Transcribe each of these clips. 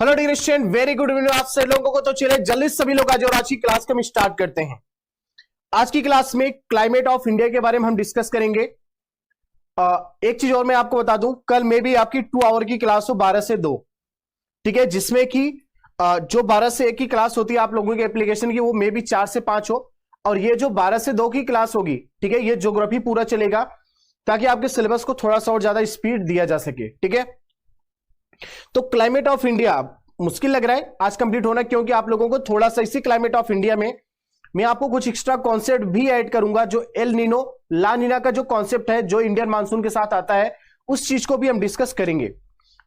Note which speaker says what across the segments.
Speaker 1: Hello dear student, very good evening आप सभी लोगों को। तो चलिए जल्दी सभी लोग आज और आज की क्लास को हम स्टार्ट करते हैं। आज की क्लास में क्लाइमेट ऑफ इंडिया के बारे में हम डिस्कस करेंगे। एक चीज और मैं आपको बता दूं, कल में भी आपकी 2 आवर की क्लास हो 12 से 2, ठीक है, जिसमें कि जो 12 से 1 की क्लास होती है आप लोगों की एप्लीकेशन की, वो मे भी 4 से 5 हो, और ये जो 12 से 2 की क्लास होगी, ठीक है, ये ज्योग्राफी पूरा चलेगा ताकि आपके सिलेबस को थोड़ा सा और ज्यादा स्पीड दिया जा सके, ठीक है। तो क्लाइमेट ऑफ इंडिया मुश्किल लग रहा है आज कंप्लीट होना, क्योंकि आप लोगों को थोड़ा सा इसी क्लाइमेट ऑफ इंडिया में मैं आपको कुछ एक्स्ट्रा कॉन्सेप्ट भी ऐड करूंगा। जो एल नीनो ला नीना का जो कॉन्सेप्ट है, जो इंडियन मानसून के साथ आता है, उस चीज को भी हम डिस्कस करेंगे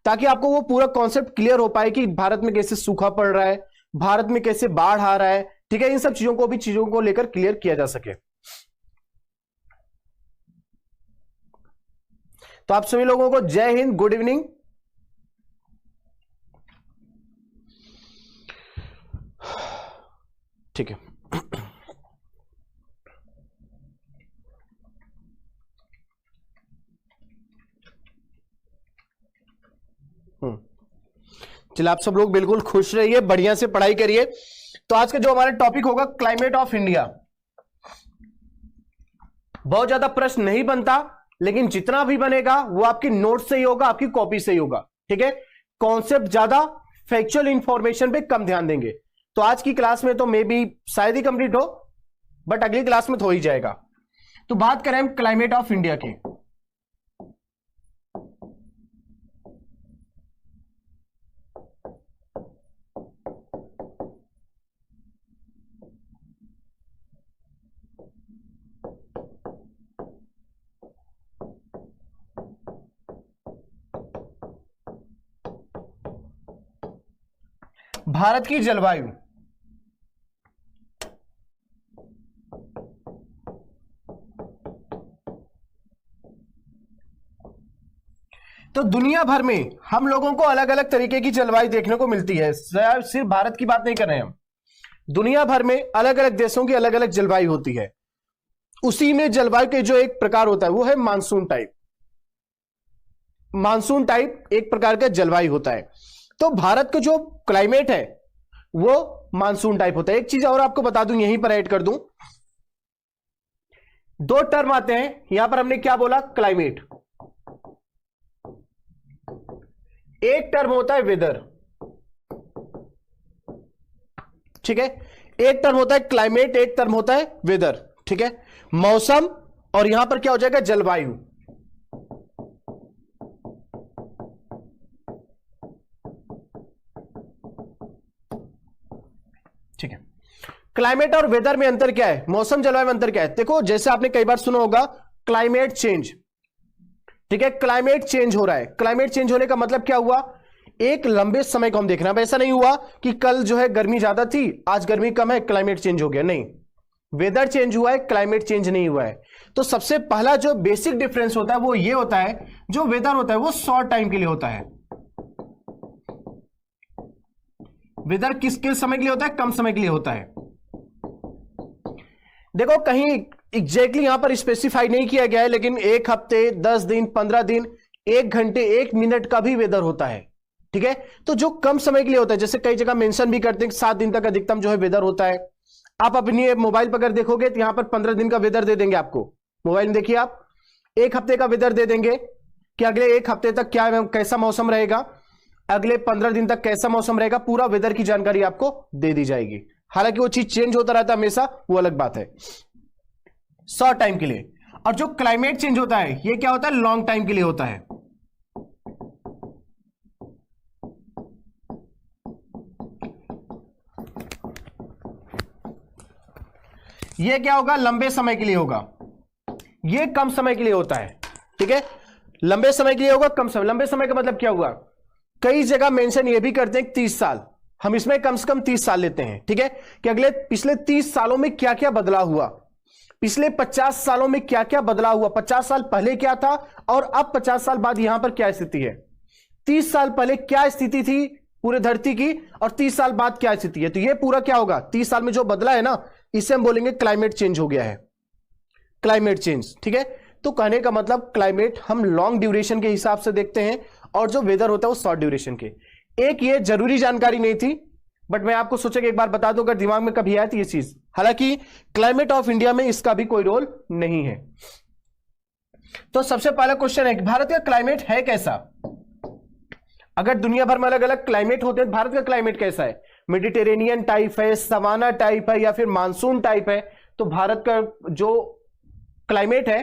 Speaker 1: ताकि आपको वो पूरा कॉन्सेप्ट क्लियर हो पाए कि भारत में कैसे सूखा पड़ रहा है, भारत में कैसे बाढ़ आ रहा है, ठीक है, इन सब चीजों को लेकर क्लियर किया जा सके। तो आप सभी लोगों को जय हिंद, गुड इवनिंग। ठीक है, चलिए आप सब लोग बिल्कुल खुश रहिए, बढ़िया से पढ़ाई करिए। तो आज का जो हमारा टॉपिक होगा क्लाइमेट ऑफ इंडिया, बहुत ज्यादा प्रश्न नहीं बनता, लेकिन जितना भी बनेगा वो आपकी नोट से ही होगा, आपकी कॉपी से ही होगा, ठीक है। कॉन्सेप्ट ज्यादा, फैक्चुअल इंफॉर्मेशन पे कम ध्यान देंगे। तो आज की क्लास में तो मे बी शायद ही कंप्लीट हो, बट अगली क्लास में तो हो ही जाएगा। तो बात करें हम क्लाइमेट ऑफ इंडिया की। भारत की जलवायु, तो दुनिया भर में हम लोगों को अलग अलग तरीके की जलवायु देखने को मिलती है। सिर्फ भारत की बात नहीं कर रहे हैं हम, दुनिया भर में अलग अलग देशों की अलग अलग जलवायु होती है। उसी में जलवायु के जो एक प्रकार होता है वो है मानसून टाइप। मानसून टाइप एक प्रकार का जलवायु होता है। तो भारत का जो क्लाइमेट है वो मानसून टाइप होता है। एक चीज और आपको बता दूं, यहीं पर ऐड कर दूं, 2 टर्म आते हैं यहां पर। हमने क्या बोला, क्लाइमेट। एक टर्म होता है वेदर, ठीक है, एक टर्म होता है क्लाइमेट, एक टर्म होता है वेदर, ठीक है, मौसम। और यहां पर क्या हो जाएगा, जलवायु। ठीक है, क्लाइमेट और वेदर में अंतर क्या है, मौसम जलवायु में अंतर क्या है। देखो, जैसे आपने कई बार सुना होगा क्लाइमेट चेंज, ठीक है, क्लाइमेट चेंज हो रहा है। क्लाइमेट चेंज होने का मतलब क्या हुआ, एक लंबे समय को हम देख रहे हैं। ऐसा नहीं हुआ कि कल जो है गर्मी ज्यादा थी, आज गर्मी कम है, क्लाइमेट चेंज हो गया, नहीं, वेदर चेंज हुआ है, क्लाइमेट चेंज नहीं हुआ है। तो सबसे पहला जो बेसिक डिफरेंस होता है वो ये होता है, जो वेदर होता है वो शॉर्ट टाइम के लिए होता है। वेदर किसके समय के लिए होता है, कम समय के लिए होता है। देखो, कहीं एग्जैक्टली यहां पर स्पेसिफाई नहीं किया गया है, लेकिन 1 हफ्ते, 10 दिन, 15 दिन, 1 घंटे, 1 मिनट का भी वेदर होता है, ठीक है। तो जो कम समय के लिए होता है, जैसे कई जगह मेंशन भी करते हैं 7 दिन तक अधिकतम जो है वेदर होता है। आप अपनी मोबाइल पर अगर देखोगे तो यहां पर 15 दिन का वेदर दे देंगे आपको। मोबाइल में देखिए आप, 1 हफ्ते का वेदर दे देंगे कि अगले 1 हफ्ते तक क्या कैसा मौसम रहेगा, अगले 15 दिन तक कैसा मौसम रहेगा, पूरा वेदर की जानकारी आपको दे दी जाएगी। हालांकि वो चीज चेंज होता रहता है हमेशा, वो अलग बात है, शॉर्ट टाइम के लिए। और जो क्लाइमेट चेंज होता है ये क्या होता है, लॉन्ग टाइम के लिए होता है। ये क्या होगा, लंबे समय के लिए होगा, ये कम समय के लिए होता है, ठीक है, लंबे समय के लिए होगा, कम समय। लंबे समय का मतलब क्या हुआ, कई जगह मेंशन ये भी करते हैं 30 साल, हम इसमें कम से कम 30 साल लेते हैं, ठीक है, कि अगले पिछले 30 सालों में क्या क्या बदलाव हुआ, पिछले 50 सालों में क्या क्या बदलाव हुआ, 50 साल पहले क्या था और अब 50 साल बाद यहां पर क्या स्थिति है, 30 साल पहले क्या स्थिति थी पूरे धरती की और 30 साल बाद क्या स्थिति है। तो ये पूरा क्या होगा, 30 साल में जो बदला है ना, इसे हम बोलेंगे क्लाइमेट चेंज हो गया है, क्लाइमेट चेंज, ठीक है। तो कहने का मतलब क्लाइमेट हम लॉन्ग ड्यूरेशन के हिसाब से देखते हैं और जो वेदर होता है वो शॉर्ट ड्यूरेशन के। एक ये जरूरी जानकारी नहीं थी, बट मैं आपको सोचा कि एक बार बता दूं, अगर दिमाग में कभी आया तो ये चीज। हालांकि क्लाइमेट ऑफ इंडिया में इसका भी कोई रोल नहीं है। तो सबसे पहला क्वेश्चन है कि भारत का क्लाइमेट है कैसा? अगर दुनिया भर में अलग अलग क्लाइमेट होते हैं, भारत का क्लाइमेट कैसा है? मेडिटेरेनियन टाइप है, सवाना टाइप है, या फिर मानसून टाइप है? तो भारत का जो क्लाइमेट है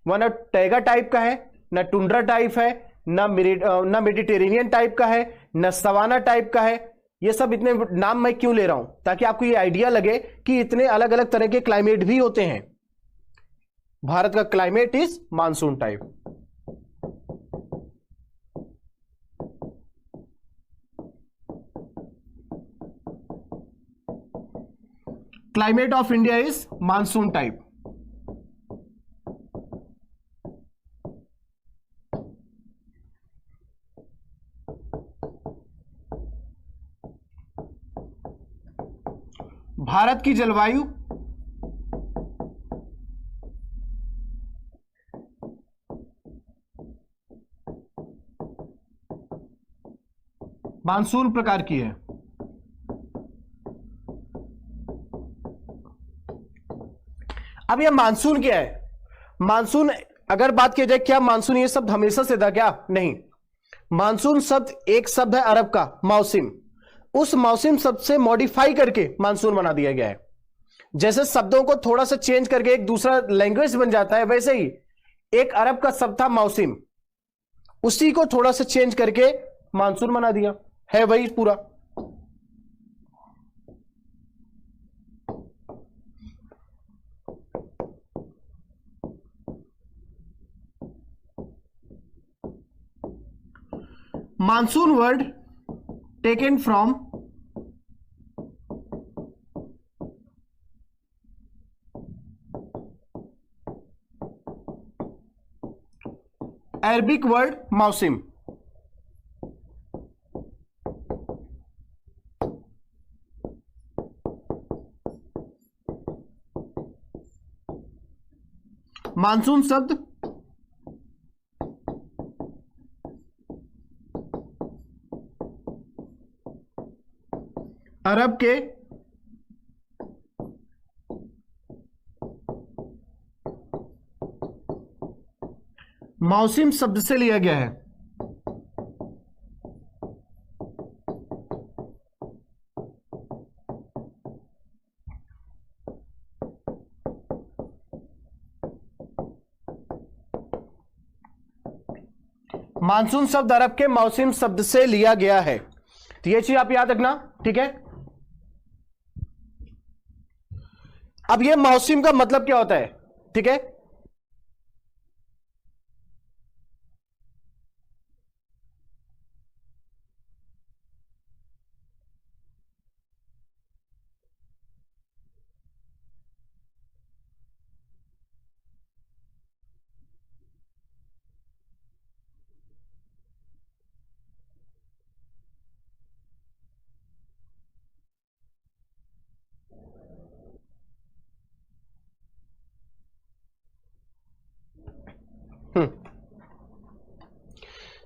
Speaker 1: वह ना टैगा टाइप का है, ना टुंड्रा टाइप है, ना मेडिटेरेनियन टाइप का है, ना सवाना टाइप का है। ये सब इतने नाम मैं क्यों ले रहा हूं? ताकि आपको ये आइडिया लगे कि इतने अलग अलग तरह के क्लाइमेट भी होते हैं। भारत का climate is monsoon type. Climate of India is monsoon type. Bharat की जलवायु मानसून प्रकार की है। अब यह मानसून क्या है? मानसून अगर बात की जाए, क्या मानसून ये शब्द हमेशा से था क्या? नहीं। मानसून शब्द एक शब्द है अरब का मौसम, उस मौसम शब्द से मॉडिफाई करके मानसून बना दिया गया है। जैसे शब्दों को थोड़ा सा चेंज करके एक दूसरा लैंग्वेज बन जाता है, वैसे ही एक अरब का शब्द था मौसम, उसी को थोड़ा सा चेंज करके मानसून बना दिया है, वही पूरा। Monsoon word taken from Arabic word मौसम। मानसून शब्द अरब के मौसम शब्द से लिया गया है। मानसून शब्द अरब के मौसम शब्द से लिया गया है, तो ये चीज आप याद रखना, ठीक है। अब ये मौसम का मतलब क्या होता है, ठीक है?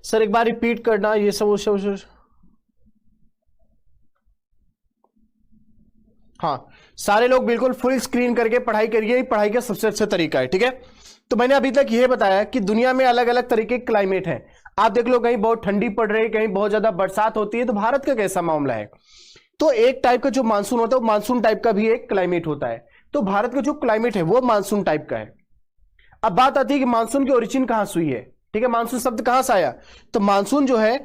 Speaker 1: सर एक बार रिपीट करना ये सब। हाँ, सारे लोग बिल्कुल फुल स्क्रीन करके पढ़ाई करिए, पढ़ाई का सबसे अच्छा तरीका है, ठीक है। तो मैंने अभी तक यह बताया कि दुनिया में अलग अलग तरीके के क्लाइमेट है। आप देख लो, कहीं बहुत ठंडी पड़ रही है, कहीं बहुत ज्यादा बरसात होती है। तो भारत का कैसा मामला है? तो एक टाइप का जो मानसून होता है वो मानसून टाइप का भी एक क्लाइमेट होता है। तो भारत का जो क्लाइमेट है वो मानसून टाइप का है। अब बात आती है कि मानसून की ओरिजिन कहां से हुई है, ठीक है? मानसून शब्द कहां से आया? तो मानसून जो है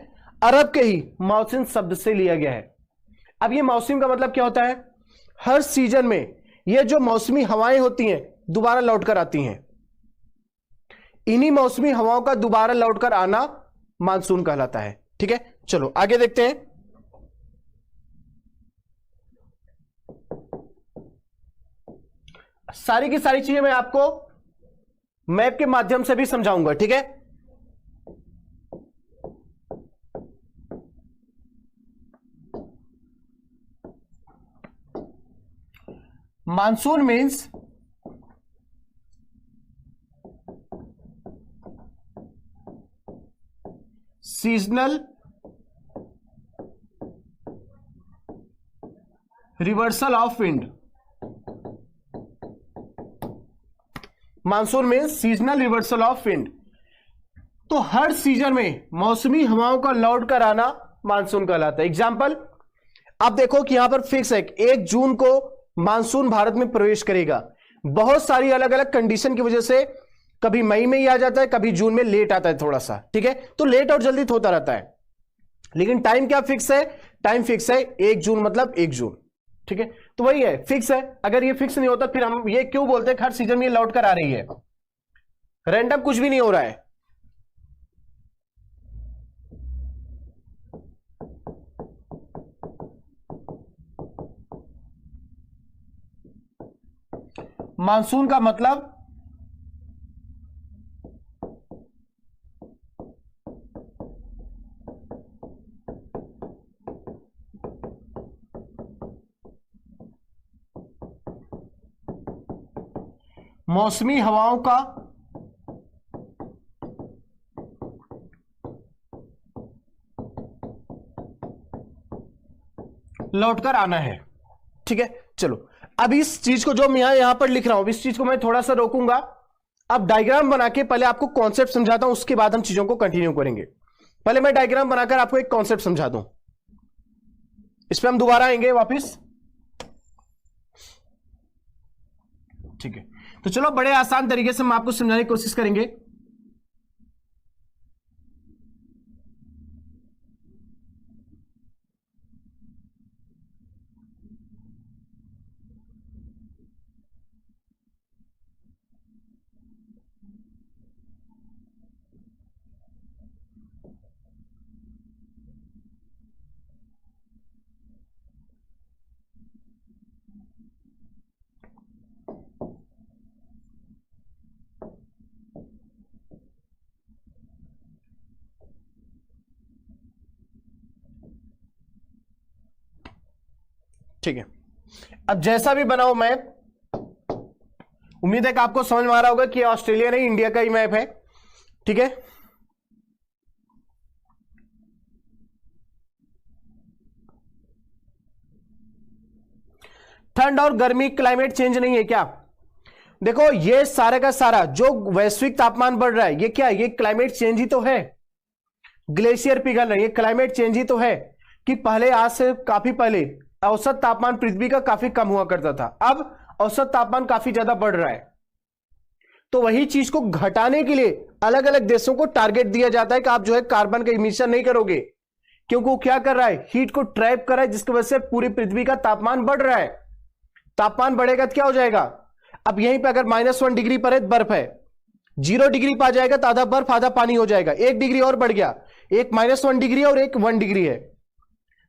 Speaker 1: अरब के ही मौसम शब्द से लिया गया है। अब ये मौसम का मतलब क्या होता है? हर सीजन में ये जो मौसमी हवाएं होती हैं दोबारा लौटकर आती हैं। इन्हीं मौसमी हवाओं का दोबारा लौटकर आना मानसून कहलाता है, ठीक है। चलो आगे देखते हैं। सारी की सारी चीजें मैं आपको मैप के माध्यम से भी समझाऊंगा, ठीक है। Monsoon means seasonal reversal of wind. Monsoon में सीजनल रिवर्सल ऑफ विंड। तो हर सीजन में मौसमी हवाओं का लौट कर आना मानसून कहलाता है। एग्जाम्पल आप देखो कि यहां पर फिक्स है 1 जून को मानसून भारत में प्रवेश करेगा। बहुत सारी अलग अलग कंडीशन की वजह से कभी मई में ही आ जाता है, कभी जून में लेट आता है थोड़ा सा, ठीक है। तो लेट और जल्दी होता रहता है, लेकिन टाइम क्या फिक्स है? टाइम फिक्स है 1 जून, मतलब 1 जून, ठीक है। तो वही है, फिक्स है। अगर ये फिक्स नहीं होता फिर हम ये क्यों बोलते हैं हर सीजन में ये लौट कर आ रही है? रैंडम कुछ भी नहीं हो रहा है। मानसून का मतलब मौसमी हवाओं का लौटकर आना है, ठीक है। चलो अब इस चीज को जो मैं यहां पर लिख रहा हूं, इस चीज को मैं थोड़ा सा रोकूंगा। अब डायग्राम बना के पहले आपको कॉन्सेप्ट समझाता हूं, उसके बाद हम चीजों को कंटिन्यू करेंगे। पहले मैं डायग्राम बनाकर आपको एक कॉन्सेप्ट समझा दूं, इस पे हम दोबारा आएंगे वापस, ठीक है। तो चलो बड़े आसान तरीके से हम आपको समझाने की कोशिश करेंगे। ठीक है, अब जैसा भी बनाओ मैप, उम्मीद है कि आपको समझ में आ रहा होगा कि ऑस्ट्रेलिया नहीं इंडिया का ही मैप है, ठीक है। ठंड और गर्मी क्लाइमेट चेंज नहीं है क्या? देखो ये सारे का सारा जो वैश्विक तापमान बढ़ रहा है, ये क्या है? ये क्लाइमेट चेंज ही तो है। ग्लेशियर पिघल रहे हैं, ये क्लाइमेट चेंज ही तो है कि पहले आज से काफी पहले औसत तापमान पृथ्वी का काफी कम हुआ करता था, अब औसत तापमान काफी ज्यादा बढ़ रहा है। तो वही चीज को घटाने के लिए अलग अलग देशों को टारगेट दिया जाता है कि आप जो है कार्बन का इमिशन नहीं करोगे, क्योंकि वो क्या कर रहा है? हीट को ट्रैप कर रहा है, जिसकी वजह से पूरी पृथ्वी का तापमान बढ़ रहा है। तापमान बढ़ेगा तो क्या हो जाएगा? अब यहीं पे अगर -1 डिग्री पर है बर्फ है, 0 डिग्री पर आ जाएगा तो आधा बर्फ आधा पानी हो जाएगा। 1 डिग्री और बढ़ गया, एक -1 डिग्री और एक 1 डिग्री है,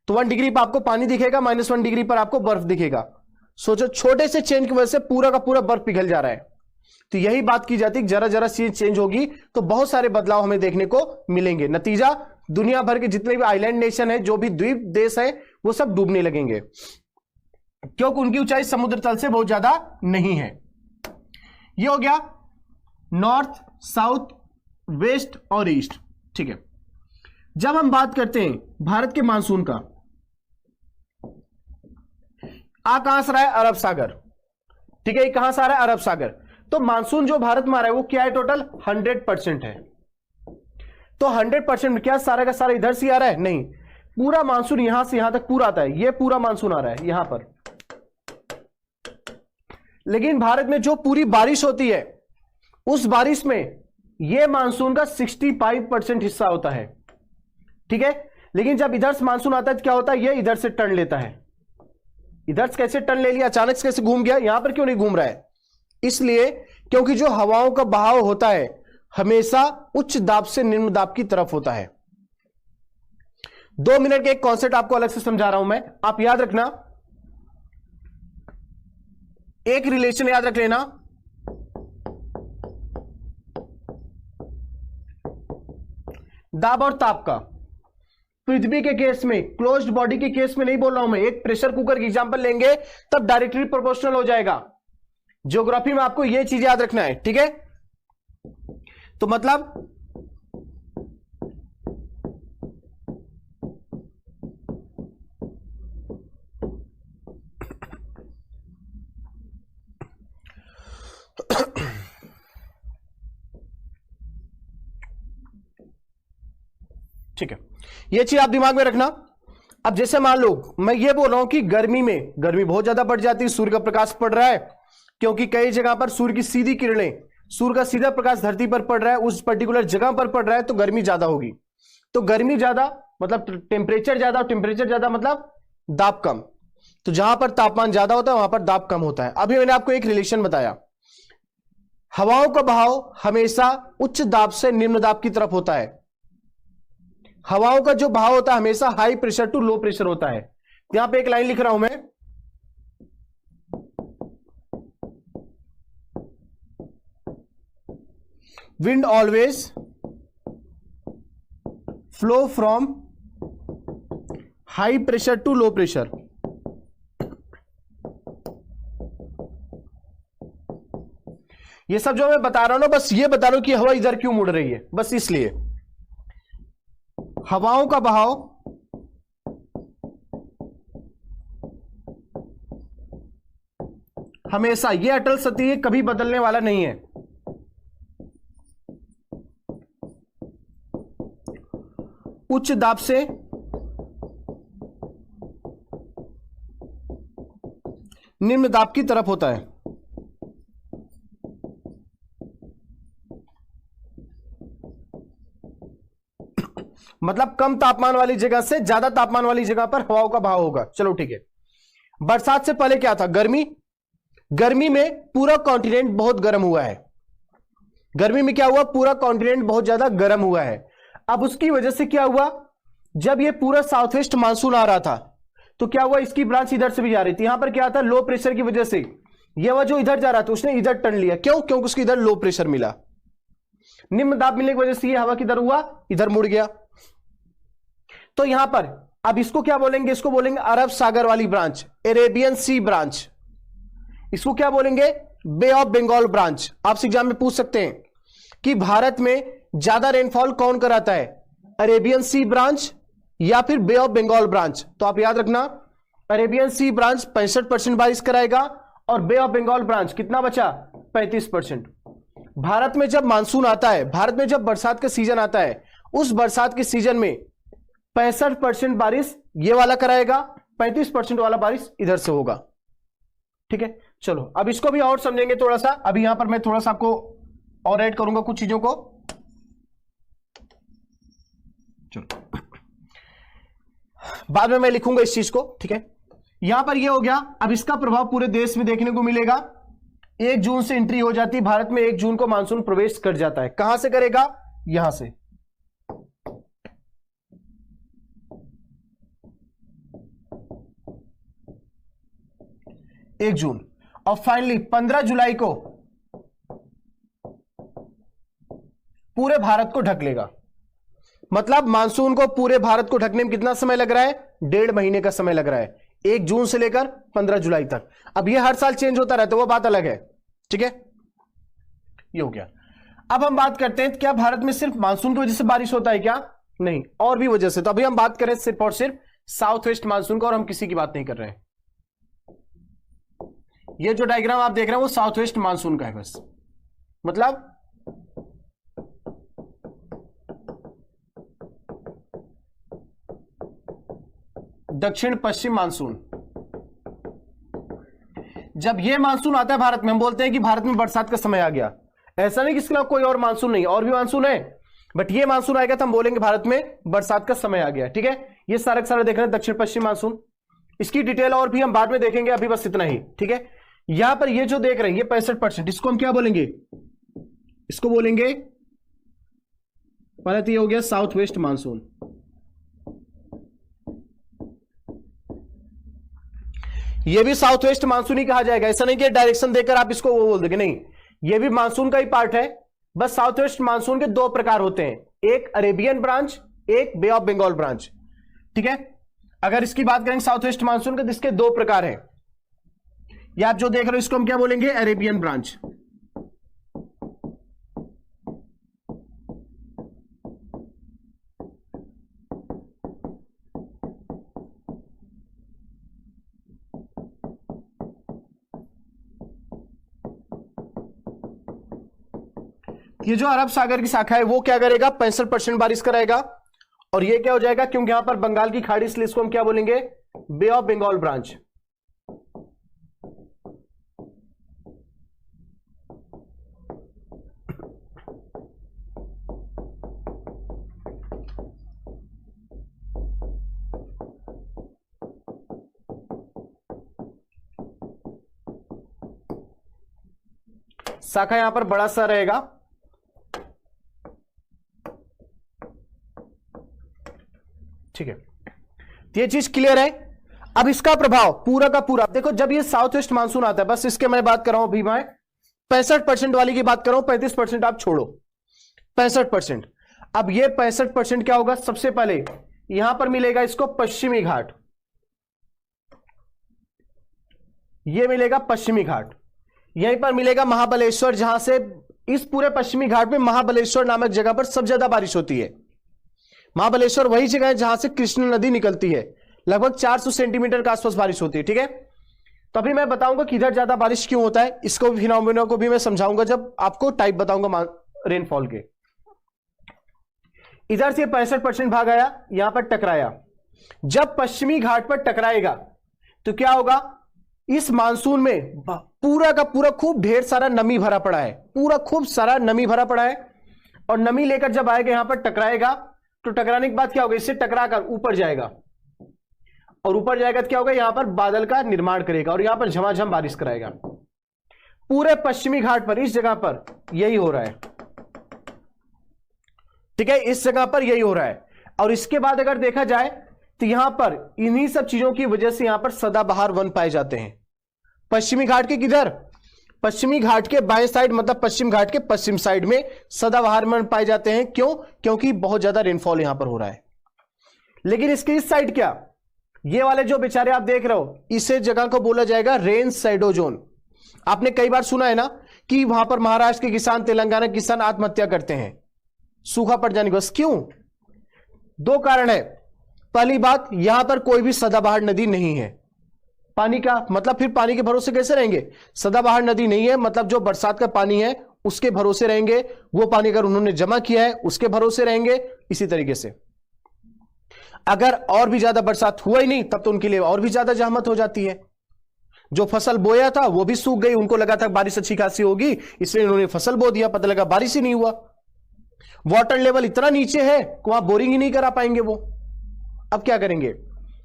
Speaker 1: तो 1 डिग्री पर आपको पानी दिखेगा, -1 डिग्री पर आपको बर्फ दिखेगा। सोचो छोटे से चेंज की वजह से पूरा का पूरा बर्फ पिघल जा रहा है। तो यही बात की जाती है, जरा जरा चीज चेंज होगी तो बहुत सारे बदलाव हमें देखने को मिलेंगे। नतीजा दुनिया भर के जितने भी आइलैंड नेशन है, जो भी द्वीप देश है, वो सब डूबने लगेंगे, क्योंकि उनकी ऊंचाई समुद्र तल से बहुत ज्यादा नहीं है। ये हो गया नॉर्थ, साउथ, वेस्ट और ईस्ट, ठीक है। जब हम बात करते हैं भारत के मानसून का, कहां से रहा है? अरब सागर, ठीक है। कहां से आ रहा है? अरब सागर। तो मानसून जो भारत में आ रहा है वो क्या है? टोटल 100% है। तो 100% क्या सारा का सारा इधर से आ रहा है? नहीं, पूरा मानसून यहां से यहां तक पूरा आता है, ये पूरा मानसून आ रहा है यहां पर। लेकिन भारत में जो पूरी बारिश होती है, उस बारिश में ये मानसून का 65% हिस्सा होता है, ठीक है। लेकिन जब इधर से मानसून आता है तो क्या होता है? ये इधर से टर्न लेता है। इधर से कैसे टर्न ले लिया? अचानक से कैसे घूम गया? यहां पर क्यों नहीं घूम रहा है? इसलिए क्योंकि जो हवाओं का बहाव होता है हमेशा उच्च दाब से निम्न दाब की तरफ होता है। 2 मिनट के एक कॉन्सेप्ट आपको अलग से समझा रहा हूं मैं, आप याद रखना, एक रिलेशन याद रख लेना। दाब और ताप का पृथ्वी के केस में, क्लोज्ड बॉडी के केस में नहीं बोल रहा हूं मैं, एक प्रेशर कुकर की एग्जांपल लेंगे तब डायरेक्टली प्रोपोर्शनल हो जाएगा। ज्योग्राफी में आपको यह चीज याद रखना है, ठीक है। तो मतलब ठीक है, ये चीज आप दिमाग में रखना। अब जैसे मान लो मैं ये बोल रहा हूं कि गर्मी में गर्मी बहुत ज्यादा बढ़ जाती है, सूर्य का प्रकाश पड़ रहा है, क्योंकि कई जगह पर सूर्य की सीधी किरणें, सूर्य का सीधा प्रकाश धरती पर पड़ रहा है, उस पर्टिकुलर जगह पर पड़ रहा है, तो गर्मी ज्यादा होगी। तो गर्मी ज्यादा मतलब टेम्परेचर ज्यादा, और टेम्परेचर ज्यादा मतलब दाब कम। तो जहां पर तापमान ज्यादा होता है वहां पर दाब कम होता है। अभी मैंने आपको एक रिलेशन बताया, हवाओं का बहाव हमेशा उच्च दाब से निम्न दाब की तरफ होता है। हवाओं का जो बहाव होता है हमेशा high pressure to low pressure होता है। यहां पे एक लाइन लिख रहा हूं मैं, wind always flow from high pressure to low pressure. ये सब जो मैं बता रहा हूं ना, बस ये बता रहा हूं कि हवा इधर क्यों मुड़ रही है, बस इसलिए। हवाओं का बहाव हमेशा, ये अटल सत्य है, कभी बदलने वाला नहीं है। उच्च दाब से निम्न दाब की तरफ होता है। मतलब कम तापमान वाली जगह से ज्यादा तापमान वाली जगह पर हवाओं का बहाव होगा। चलो ठीक है। बरसात से पहले क्या था? गर्मी। गर्मी में पूरा कॉन्टिनेंट बहुत गर्म हुआ है। गर्मी में क्या हुआ? पूरा कॉन्टिनेंट बहुत ज्यादा गर्म हुआ है। अब उसकी वजह से क्या हुआ, जब ये पूरा साउथ वेस्ट मानसून आ रहा था तो क्या हुआ, इसकी ब्रांच इधर से भी जा रही थी। यहां पर क्या था, लो प्रेशर की वजह से ये हुआ, जो इधर जा रहा था उसने इधर टर्न लिया। क्यों? क्योंकि उसको इधर लो प्रेशर मिला। निम्न दाब मिलने की वजह से ये हवा किधर हुआ, इधर मुड़ गया। तो यहां पर अब इसको क्या बोलेंगे? इसको बोलेंगे अरब सागर वाली ब्रांच, अरेबियन सी ब्रांच। इसको क्या बोलेंगे? बे ऑफ बंगाल ब्रांच। आपसे एग्जाम में पूछ सकते हैं कि भारत में ज्यादा रेनफॉल कौन कराता है, अरेबियन सी ब्रांच या फिर बे ऑफ बंगाल ब्रांच? तो आप याद रखना, अरेबियन सी ब्रांच 65% बारिश कराएगा और बे ऑफ बंगाल ब्रांच कितना बचा, 35%। भारत में जब मानसून आता है, भारत में जब बरसात का सीजन आता है, उस बरसात के सीजन में 65% बारिश ये वाला कराएगा, 35% वाला बारिश इधर से होगा। ठीक है, चलो अब इसको भी और समझेंगे थोड़ा सा। अभी यहां पर मैं थोड़ा सा आपको और ऐड करूंगा कुछ चीजों को। चलो बाद में मैं लिखूंगा इस चीज को। ठीक है, यहां पर ये हो गया। अब इसका प्रभाव पूरे देश में देखने को मिलेगा। 1 जून से एंट्री हो जाती है भारत में, 1 जून को मानसून प्रवेश कर जाता है। कहां से करेगा? यहां से। एक जून और फाइनली 15 जुलाई को पूरे भारत को ढक लेगा। मतलब मानसून को पूरे भारत को ढकने में कितना समय लग रहा है? 1.5 महीने का समय लग रहा है, 1 जून से लेकर 15 जुलाई तक। अब ये हर साल चेंज होता रहता है, वो बात अलग है। ठीक है, ये हो गया। अब हम बात करते हैं क्या भारत में सिर्फ मानसून की वजह से बारिश होता है क्या? नहीं, और भी वजह से। तो अभी हम बात करें सिर्फ और सिर्फ साउथ वेस्ट मानसून का, और हम किसी की बात नहीं कर रहे हैं। ये जो डायग्राम आप देख रहे हैं वो साउथ वेस्ट मानसून का है बस। मतलब दक्षिण पश्चिम मानसून। जब यह मानसून आता है भारत में, हम बोलते हैं कि भारत में बरसात का समय आ गया। ऐसा नहीं कि इसके अलावा कोई और मानसून नहीं, और भी मानसून है, बट ये मानसून आएगा तो हम बोलेंगे भारत में बरसात का समय आ गया। ठीक है, ये सारा सारा देख रहे हैं दक्षिण पश्चिम मानसून। इसकी डिटेल और भी हम बाद में देखेंगे, अभी बस इतना ही। ठीक है, यहां पर ये जो देख रहे हैं ये 65%, इसको हम क्या बोलेंगे? इसको बोलेंगे, पहले तो ये हो गया साउथ वेस्ट मानसून। ये भी साउथ वेस्ट मानसून ही कहा जाएगा। ऐसा नहीं कि डायरेक्शन देकर आप इसको वो बोल देंगे, नहीं, ये भी मानसून का ही पार्ट है। बस साउथ वेस्ट मानसून के 2 प्रकार होते हैं, एक अरेबियन ब्रांच, एक बे ऑफ बंगाल ब्रांच। ठीक है, अगर इसकी बात करेंगे साउथ वेस्ट मानसून के, तो इसके 2 प्रकार हैं। ये आप जो देख रहे हो इसको हम क्या बोलेंगे? Arabian branch. ये जो अरब सागर की शाखा है वो क्या करेगा? 65% बारिश कराएगा। और ये क्या हो जाएगा, क्योंकि यहां पर बंगाल की खाड़ी, इसलिए इसको हम क्या बोलेंगे, बे ऑफ बंगाल ब्रांच। शाखा यहां पर बड़ा सा रहेगा, ठीक है, ये चीज क्लियर है। अब इसका प्रभाव पूरा का पूरा देखो, जब ये साउथ वेस्ट मानसून आता है, बस इसके मैं बात कर रहा हूं अभी, मैं 65% वाली की बात कर रहा हूं, 35% आप छोड़ो, 65%। अब ये 65% क्या होगा, सबसे पहले यहां पर मिलेगा इसको पश्चिमी घाट, ये मिलेगा पश्चिमी घाट, यहीं पर मिलेगा महाबलेश्वर, जहां से इस पूरे पश्चिमी घाट में महाबलेश्वर नामक जगह पर सबसे ज्यादा बारिश होती है। महाबलेश्वर वही जगह है जहां से कृष्ण नदी निकलती है, लगभग 400 सेंटीमीटर के आसपास बारिश होती है, ठीक है। तो अभी मैं बताऊंगा कि इधर ज्यादा बारिश क्यों होता है, इसको फिनोमेना को भी मैं समझाऊंगा जब आपको टाइप बताऊंगा रेनफॉल के। इधर से 65% भाग आया, यहां पर टकराया, जब पश्चिमी घाट पर टकराएगा तो क्या होगा, इस मानसून में पूरा का पूरा खूब ढेर सारा नमी भरा पड़ा है, पूरा खूब सारा नमी भरा पड़ा है, और नमी लेकर जब आएगा यहां पर टकराएगा, तो टकराने के बाद क्या होगा, इससे टकराकर ऊपर जाएगा, और ऊपर जाएगा तो क्या होगा, यहां पर बादल का निर्माण करेगा और यहां पर झमाझम बारिश कराएगा। पूरे पश्चिमी घाट पर इस जगह पर यही हो रहा है, ठीक है, इस जगह पर यही हो रहा है। और इसके बाद अगर देखा जाए तो यहां पर इन्हीं सब चीजों की वजह से यहां पर सदाबहार वन पाए जाते हैं। पश्चिमी घाट के किधर, पश्चिमी घाट के बाएं साइड, मतलब पश्चिम घाट के पश्चिम साइड में सदाबहार वन पाए जाते हैं। क्यों, क्योंकि बहुत ज्यादा रेनफॉल यहां पर हो रहा है। लेकिन इसके इस साइड क्या, ये वाले जो बेचारे आप देख रहे हो, इसे जगह को बोला जाएगा रेन शैडो जोन। आपने कई बार सुना है ना कि वहां पर महाराष्ट्र के किसान, तेलंगाना के किसान आत्महत्या करते हैं सूखा पड़ जाने के बस। क्यों, दो कारण है। पहली बात, यहां पर कोई भी सदाबहार नदी नहीं है, पानी का मतलब फिर पानी के भरोसे कैसे रहेंगे, सदाबहार नदी नहीं है, मतलब जो बरसात का पानी है उसके भरोसे रहेंगे, वो पानी अगर उन्होंने जमा किया है उसके भरोसे रहेंगे। इसी तरीके से अगर और भी ज्यादा बरसात हुआ ही नहीं तब तो उनके लिए और भी ज्यादा जहमत हो जाती है। जो फसल बोया था वो भी सूख गई, उनको लगा था बारिश अच्छी खासी होगी इसलिए उन्होंने फसल बो दिया, पता लगा बारिश ही नहीं हुआ। वाटर लेवल इतना नीचे है कि वहां बोरिंग ही नहीं करा पाएंगे वो। अब क्या करेंगे,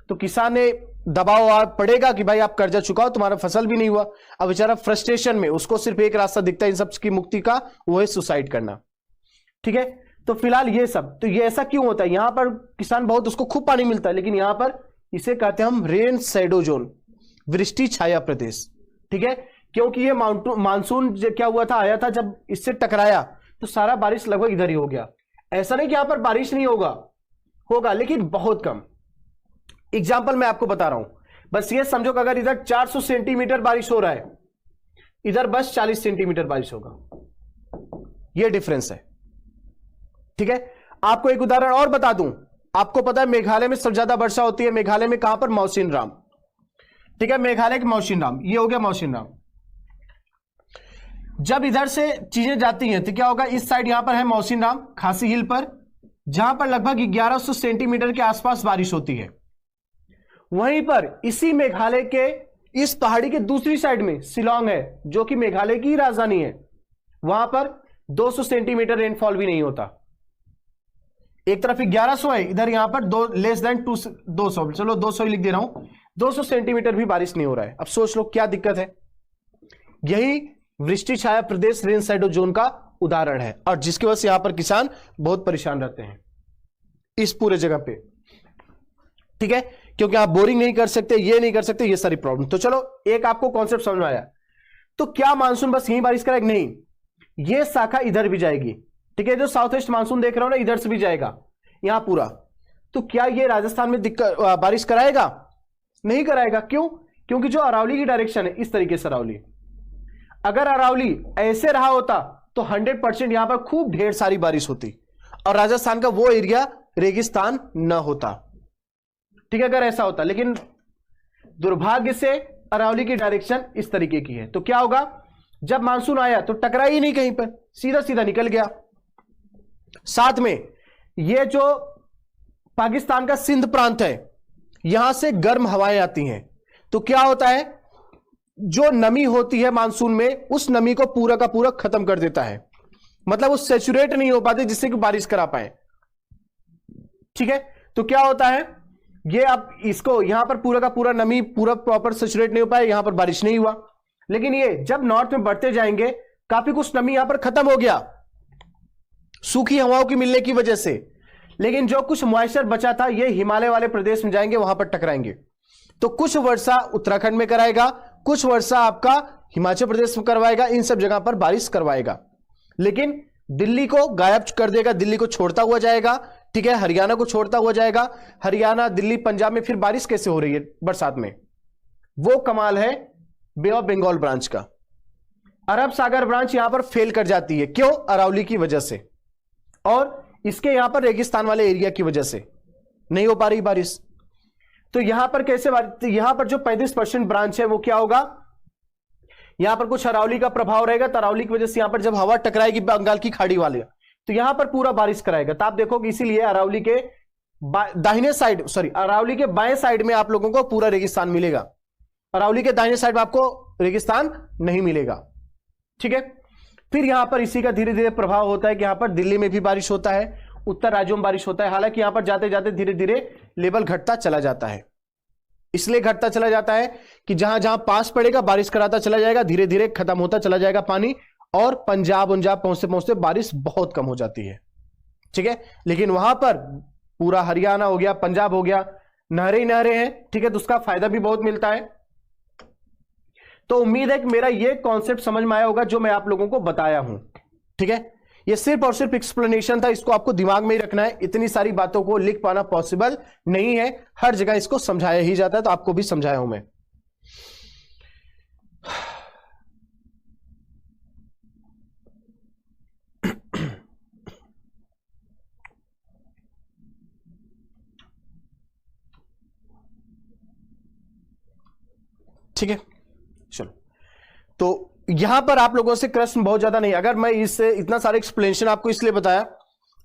Speaker 1: तो किसान ने दबाव पड़ेगा कि भाई आप कर्जा चुकाओ, तुम्हारा फसल भी नहीं हुआ। अब बेचारा फ्रस्ट्रेशन में उसको सिर्फ एक रास्ता दिखता है इन सब की मुक्ति का, वो है सुसाइड करना, ठीक है। तो फिलहाल ये सब, तो ये ऐसा क्यों होता है, यहां पर किसान बहुत, उसको खूब पानी मिलता है, लेकिन यहां पर इसे कहते हैं हम रेन शैडो जोन, वृष्टि छाया प्रदेश, ठीक है। क्योंकि ये मानसून क्या हुआ था, आया था, जब इससे टकराया तो सारा बारिश लगभग इधर ही हो गया। ऐसा नहीं कि यहां पर बारिश नहीं होगा, होगा लेकिन बहुत कम। एग्जाम्पल मैं आपको बता रहा हूं, बस ये समझो कि अगर इधर 400 सेंटीमीटर बारिश हो रहा है, इधर बस 40 सेंटीमीटर बारिश होगा, ये डिफरेंस है, ठीक है। आपको एक उदाहरण और बता दूं, आपको पता है मेघालय में सबसे ज्यादा वर्षा होती है, मेघालय में कहां पर, मौसिनराम, ठीक है, मेघालय के मौसिनराम, ये हो गया मौसिनराम। जब इधर से चीजें जाती हैं तो क्या होगा, इस साइड यहां पर है मौसिनराम खासी हिल पर, जहां पर लगभग 1100 सेंटीमीटर के आसपास बारिश होती है। वहीं पर इसी मेघालय के इस पहाड़ी के दूसरी साइड में शिलोंग है, जो कि मेघालय की राजधानी है, वहां पर 200 सेंटीमीटर रेनफॉल भी नहीं होता। एक तरफ 1100 है, इधर यहां पर लेस देन 200, चलो 200 ही लिख दे रहा हूं, 200 सेंटीमीटर भी बारिश नहीं हो रहा है। अब सोच लो क्या दिक्कत है। यही वृष्टि छाया प्रदेश रेन शैडो जोन का उदाहरण है, और जिसकी वजह से यहां पर किसान बहुत परेशान रहते हैं इस पूरे जगह पे, ठीक है, क्योंकि आप बोरिंग नहीं कर सकते, ये नहीं कर सकते, ये सारी प्रॉब्लम। तो चलो एक आपको कॉन्सेप्ट समझ में आया। तो क्या मानसून बस यहीं बारिश करेगा, नहीं, ये शाखा इधर भी जाएगी, ठीक है, जो साउथ वेस्ट मानसून देख रहे हो ना, इधर से भी जाएगा यहां पूरा। तो क्या ये राजस्थान में दिक्कत बारिश कराएगा, नहीं कराएगा। क्यों, क्योंकि जो अरावली की डायरेक्शन है इस तरीके से अरावली, अगर अरावली ऐसे रहा होता तो 100% यहां पर खूब ढेर सारी बारिश होती और राजस्थान का वो एरिया रेगिस्तान न होता, ठीक है, अगर ऐसा होता। लेकिन दुर्भाग्य से अरावली की डायरेक्शन इस तरीके की है, तो क्या होगा, जब मानसून आया तो टकरा ही नहीं कहीं पर, सीधा सीधा निकल गया। साथ में ये जो पाकिस्तान का सिंध प्रांत है, यहां से गर्म हवाएं आती हैं, तो क्या होता है, जो नमी होती है मानसून में, उस नमी को पूरा का पूरा खत्म कर देता है, मतलब वो सेचुरेट नहीं हो पाते जिससे कि बारिश करा पाए। ठीक है, तो क्या होता है, ये अब इसको यहां पर पूरा का पूरा नमी पूरा प्रॉपर सेचुरेट नहीं हो पाए, यहां पर बारिश नहीं हुआ। लेकिन ये जब नॉर्थ में बढ़ते जाएंगे, काफी कुछ नमी यहां पर खत्म हो गया सूखी हवाओं की मिलने की वजह से, लेकिन जो कुछ मॉइस्चर बचा था ये हिमालय वाले प्रदेश में जाएंगे, वहां पर टकराएंगे। तो कुछ वर्षा उत्तराखंड में कराएगा, कुछ वर्षा आपका हिमाचल प्रदेश में करवाएगा, इन सब जगह पर बारिश करवाएगा, लेकिन दिल्ली को गायब कर देगा, दिल्ली को छोड़ता हुआ जाएगा। ठीक है, हरियाणा को छोड़ता हुआ जाएगा, हरियाणा, दिल्ली, पंजाब में फिर बारिश कैसे हो रही है बरसात में, वो कमाल है बे ऑफ बंगाल ब्रांच का। अरब सागर ब्रांच यहां पर फेल कर जाती है, क्यों, अरावली की वजह से, और इसके यहां पर रेगिस्तान वाले एरिया की वजह से नहीं हो पा रही बारिश। तो यहां पर कैसे बारिश, यहां पर जो 35% ब्रांच है वो क्या होगा, यहां पर कुछ अरावली का प्रभाव रहेगा, तो अरावली की वजह से यहां पर जब हवा टकराएगी बंगाल की खाड़ी वाले, तो यहां पर पूरा बारिश कराएगा। तो आप देखोगे इसीलिए अरावली के दाहिने साइड, सॉरी, अरावली के बाएं साइड में आप लोगों को पूरा रेगिस्तान मिलेगा, अरावली के दाहिने साइड में आपको रेगिस्तान नहीं मिलेगा। ठीक है, फिर यहां पर इसी का धीरे धीरे प्रभाव होता है कि यहां पर दिल्ली में भी बारिश होता है, उत्तर राज्यों में बारिश होता है, हालांकि यहां पर जाते जाते धीरे धीरे लेवल घटता चला जाता है। इसलिए घटता चला जाता है कि जहां जहां पास पड़ेगा बारिश कराता चला जाएगा, धीरे धीरे खत्म होता चला जाएगा पानी, और पंजाब उंजाब पहुंचते पहुंचते बारिश बहुत कम हो जाती है। ठीक है, लेकिन वहां पर पूरा हरियाणा हो गया, पंजाब हो गया, नहरें ही नहरें हैं। ठीक है, तो उसका फायदा भी बहुत मिलता है। तो उम्मीद है कि मेरा ये कॉन्सेप्ट समझ में आया होगा जो मैं आप लोगों को बताया हूं। ठीक है, ये सिर्फ और सिर्फ एक्सप्लेनेशन था, इसको आपको दिमाग में ही रखना है, इतनी सारी बातों को लिख पाना पॉसिबल नहीं है, हर जगह इसको समझाया ही जाता है, तो आपको भी समझाया हूं मैं। ठीक है, चलो, तो यहां पर आप लोगों से प्रश्न बहुत ज्यादा नहीं, अगर मैं इससे इतना सारा एक्सप्लेनेशन आपको इसलिए बताया,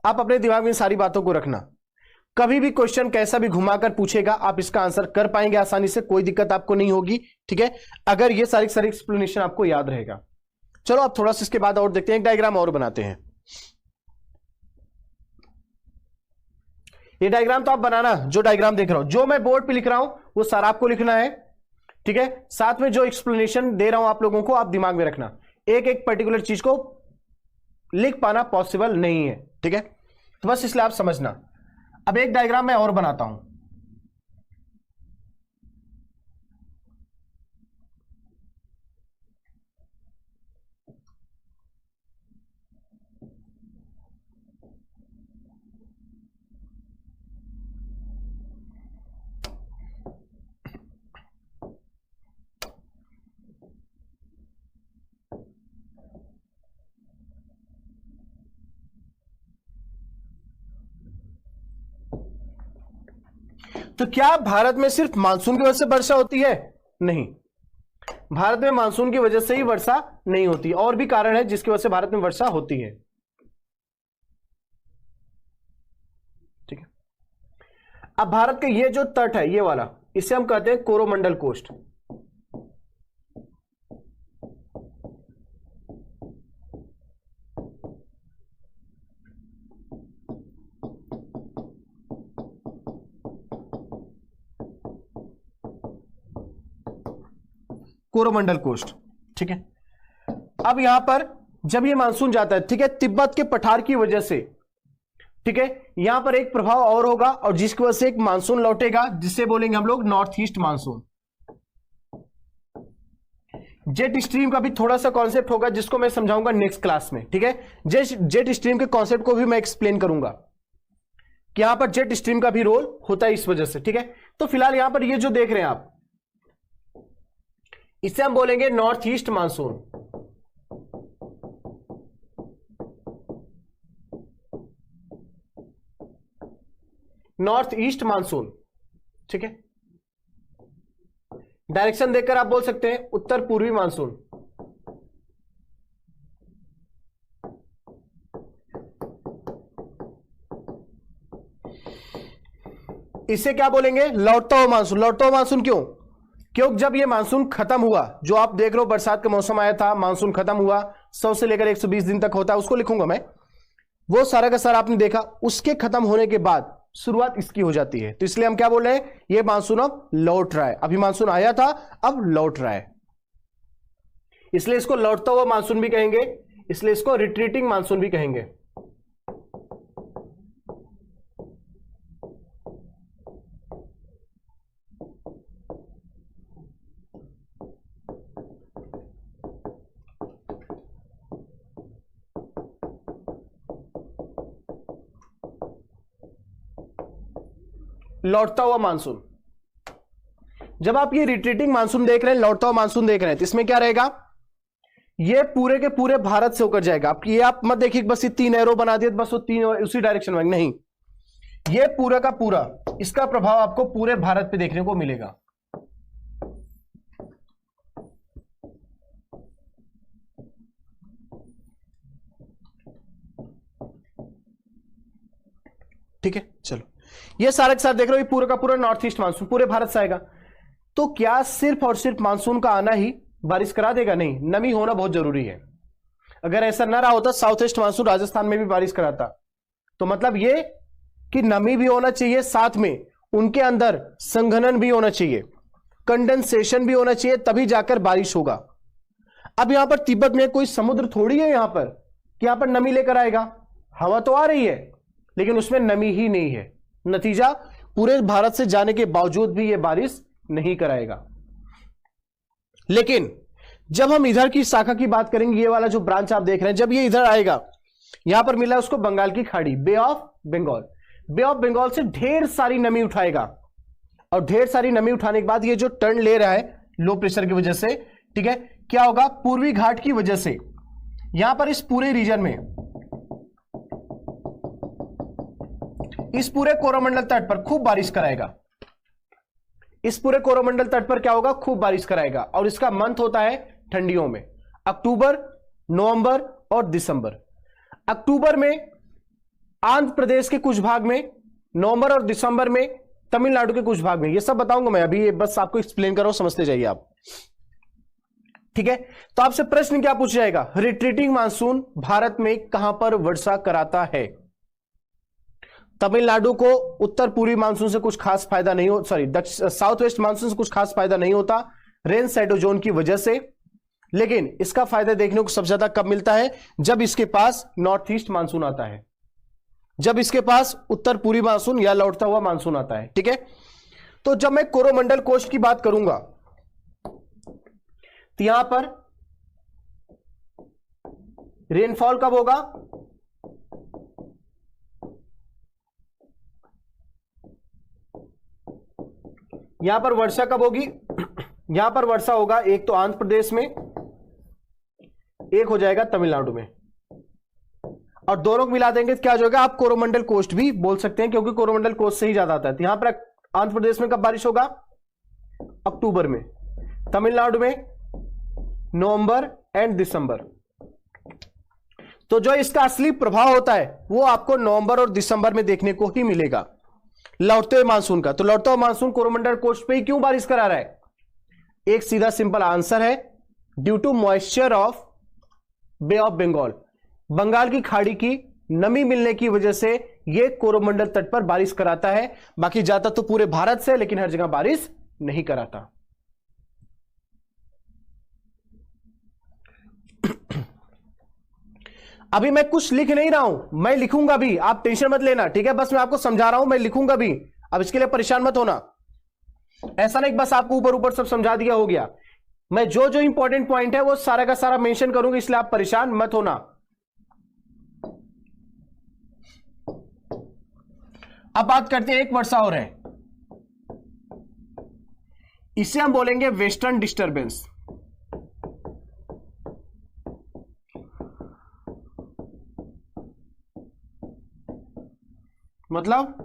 Speaker 1: आप अपने दिमाग में सारी बातों को रखना, कभी भी क्वेश्चन कैसा भी घुमाकर पूछेगा आप इसका आंसर कर पाएंगे आसानी से, कोई दिक्कत आपको नहीं होगी। ठीक है, अगर ये सारी सारी एक्सप्लेनेशन आपको याद रहेगा। चलो आप थोड़ा सा इसके बाद और देखते हैं, एक डायग्राम और बनाते हैं। ये डायग्राम तो आप बनाना, जो डायग्राम देख रहा हूं, जो मैं बोर्ड पे लिख रहा हूं वो सारा आपको लिखना है। ठीक है, साथ में जो एक्सप्लेनेशन दे रहा हूं आप लोगों को, आप दिमाग में रखना, एक एक पर्टिकुलर चीज को लिख पाना पॉसिबल नहीं है। ठीक है, तो बस इसलिए आप समझना। अब एक डायग्राम मैं और बनाता हूं। तो क्या भारत में सिर्फ मानसून की वजह से वर्षा होती है? नहीं, भारत में मानसून की वजह से ही वर्षा नहीं होती, और भी कारण है जिसकी वजह से भारत में वर्षा होती है। ठीक है, अब भारत का ये जो तट है, ये वाला, इसे हम कहते हैं कोरोमंडल कोस्ट। कोरोमंडल कोस्ट। ठीक है, अब यहां पर जब ये मानसून जाता है, ठीक है, तिब्बत के पठार की वजह से, ठीक है, यहां पर एक प्रभाव और होगा, और जिसकी वजह से एक मानसून लौटेगा, जिसे बोलेंगे हम लोग north east monsoon. Jet stream का भी थोड़ा सा कॉन्सेप्ट होगा, जिसको मैं समझाऊंगा नेक्स्ट क्लास में। ठीक है, जेट स्ट्रीम के कॉन्सेप्ट को भी मैं एक्सप्लेन करूंगा कि यहां पर जेट स्ट्रीम का भी रोल होता है इस वजह से। ठीक है, तो फिलहाल यहां पर ये जो देख रहे हैं आप, इसे हम बोलेंगे north east monsoon. North east monsoon. ठीक है, डायरेक्शन देखकर आप बोल सकते हैं उत्तर पूर्वी मानसून। इसे क्या बोलेंगे? लौटता हुआ मानसून। लौटता हुआ मानसून क्यों? क्योंकि जब ये मानसून खत्म हुआ, जो आप देख रहे हो बरसात का मौसम आया था, मानसून खत्म हुआ, 100 से लेकर 120 दिन तक होता है, उसको लिखूंगा मैं, वो सारा का सारा आपने देखा। उसके खत्म होने के बाद शुरुआत इसकी हो जाती है, तो इसलिए हम क्या बोल रहे हैं? ये मानसून अब लौट रहा है। अभी मानसून आया था, अब लौट रहा है, इसलिए इसको लौटता हुआ मानसून भी कहेंगे, इसलिए इसको रिट्रीटिंग मानसून भी कहेंगे। लौटता हुआ मानसून, जब आप ये रिट्रीटिंग मानसून देख रहे हैं, लौटता हुआ मानसून देख रहे हैं, तो इसमें क्या रहेगा? ये पूरे के पूरे भारत से होकर जाएगा। आपकी ये आप मत देखिए बस ये 3 एरो बना दिए बस वो 3 उसी डायरेक्शन में, नहीं, ये पूरा का पूरा इसका प्रभाव आपको पूरे भारत पे देखने को मिलेगा। ठीक है, चलो, ये सारे के साथ देख रहे हो, ये पूरा का पूरा नॉर्थ ईस्ट मानसून पूरे भारत से आएगा। तो क्या सिर्फ और सिर्फ मानसून का आना ही बारिश करा देगा? नहीं, नमी होना बहुत जरूरी है। अगर ऐसा ना रहा होता, साउथ ईस्ट मानसून राजस्थान में भी बारिश कराता, तो मतलब ये कि नमी भी होना चाहिए, साथ में उनके अंदर संघनन भी होना चाहिए, कंडेंसेशन भी होना चाहिए, तभी जाकर बारिश होगा। अब यहां पर तिब्बत में कोई समुद्र थोड़ी है यहां पर कि यहां पर नमी लेकर आएगा। हवा तो आ रही है लेकिन उसमें नमी ही नहीं है, नतीजा पूरे भारत से जाने के बावजूद भी यह बारिश नहीं कराएगा। लेकिन जब हम इधर की शाखा की बात करेंगे, ये वाला जो ब्रांच आप देख रहे हैं, जब ये इधर आएगा, यहां पर मिला उसको बंगाल की खाड़ी, bay of Bengal. Bay of Bengal से ढेर सारी नमी उठाएगा, और ढेर सारी नमी उठाने के बाद ये जो टर्न ले रहा है लो प्रेशर की वजह से, ठीक है, क्या होगा? पूर्वी घाट की वजह से यहां पर इस पूरे रीजन में, इस पूरे कोरोमंडल तट पर खूब बारिश कराएगा। इस पूरे कोरोमंडल तट पर क्या होगा? खूब बारिश कराएगा। और इसका मंथ होता है ठंडियों में, अक्टूबर, नवंबर और दिसंबर। अक्टूबर में आंध्र प्रदेश के कुछ भाग में, नवंबर और दिसंबर में तमिलनाडु के कुछ भाग में। ये सब बताऊंगा मैं अभी, ये बस आपको एक्सप्लेन कर रहा हूं, समझते जाइए आप, ठीक है। तो आपसे प्रश्न क्या पूछा जाएगा? रिट्रीटिंग मानसून भारत में कहां पर वर्षा कराता है? तमिलनाडु को उत्तर पूर्वी मानसून से कुछ खास फायदा नहीं हो, सॉरी साउथ वेस्ट मानसून से कुछ खास फायदा नहीं होता रेन शैडो जोन की वजह से, लेकिन इसका फायदा देखने को सबसे ज्यादा कब मिलता है? जब इसके पास नॉर्थ ईस्ट मानसून आता है, जब इसके पास उत्तर पूर्वी मानसून या लौटता हुआ मानसून आता है, ठीक है। तो जब मैं कोरोमंडल कोस्ट की बात करूंगा तो यहां पर रेनफॉल कब होगा? यहां पर वर्षा कब होगी? यहां पर वर्षा होगा एक तो आंध्र प्रदेश में, एक हो जाएगा तमिलनाडु में, और दोनों को मिला देंगे तो क्या हो जाएगा? आप कोरोमंडल कोस्ट भी बोल सकते हैं, क्योंकि कोरोमंडल कोस्ट से ही ज्यादा आता है। तो यहां पर आंध्र प्रदेश में कब बारिश होगा? अक्टूबर में, तमिलनाडु में नवंबर एंड दिसंबर। तो जो इसका असली प्रभाव होता है वो आपको नवंबर और दिसंबर में देखने को ही मिलेगा लौटते हुए मानसून का। तो लौटता हुआ मानसून कोरोमंडल कोस्ट पे ही क्यों बारिश करा रहा है? एक सीधा सिंपल आंसर है, due to moisture of Bay of Bengal. Bengal की खाड़ी की नमी मिलने की वजह से यह कोरोमंडल तट पर बारिश कराता है। बाकी जाता तो पूरे भारत से, लेकिन हर जगह बारिश नहीं कराता। अभी मैं कुछ लिख नहीं रहा हूं, मैं लिखूंगा भी, आप टेंशन मत लेना, ठीक है। बस मैं आपको समझा रहा हूं, मैं लिखूंगा भी, अब इसके लिए परेशान मत होना। ऐसा नहीं बस आपको ऊपर ऊपर सब समझा दिया हो गया। मैं जो जो इंपॉर्टेंट पॉइंट है वो सारा का सारा मेंशन करूंगा, इसलिए आप परेशान मत होना। अब बात करते हैं एक वर्षा और है, इसे हम बोलेंगे वेस्टर्न डिस्टर्बेंस। मतलब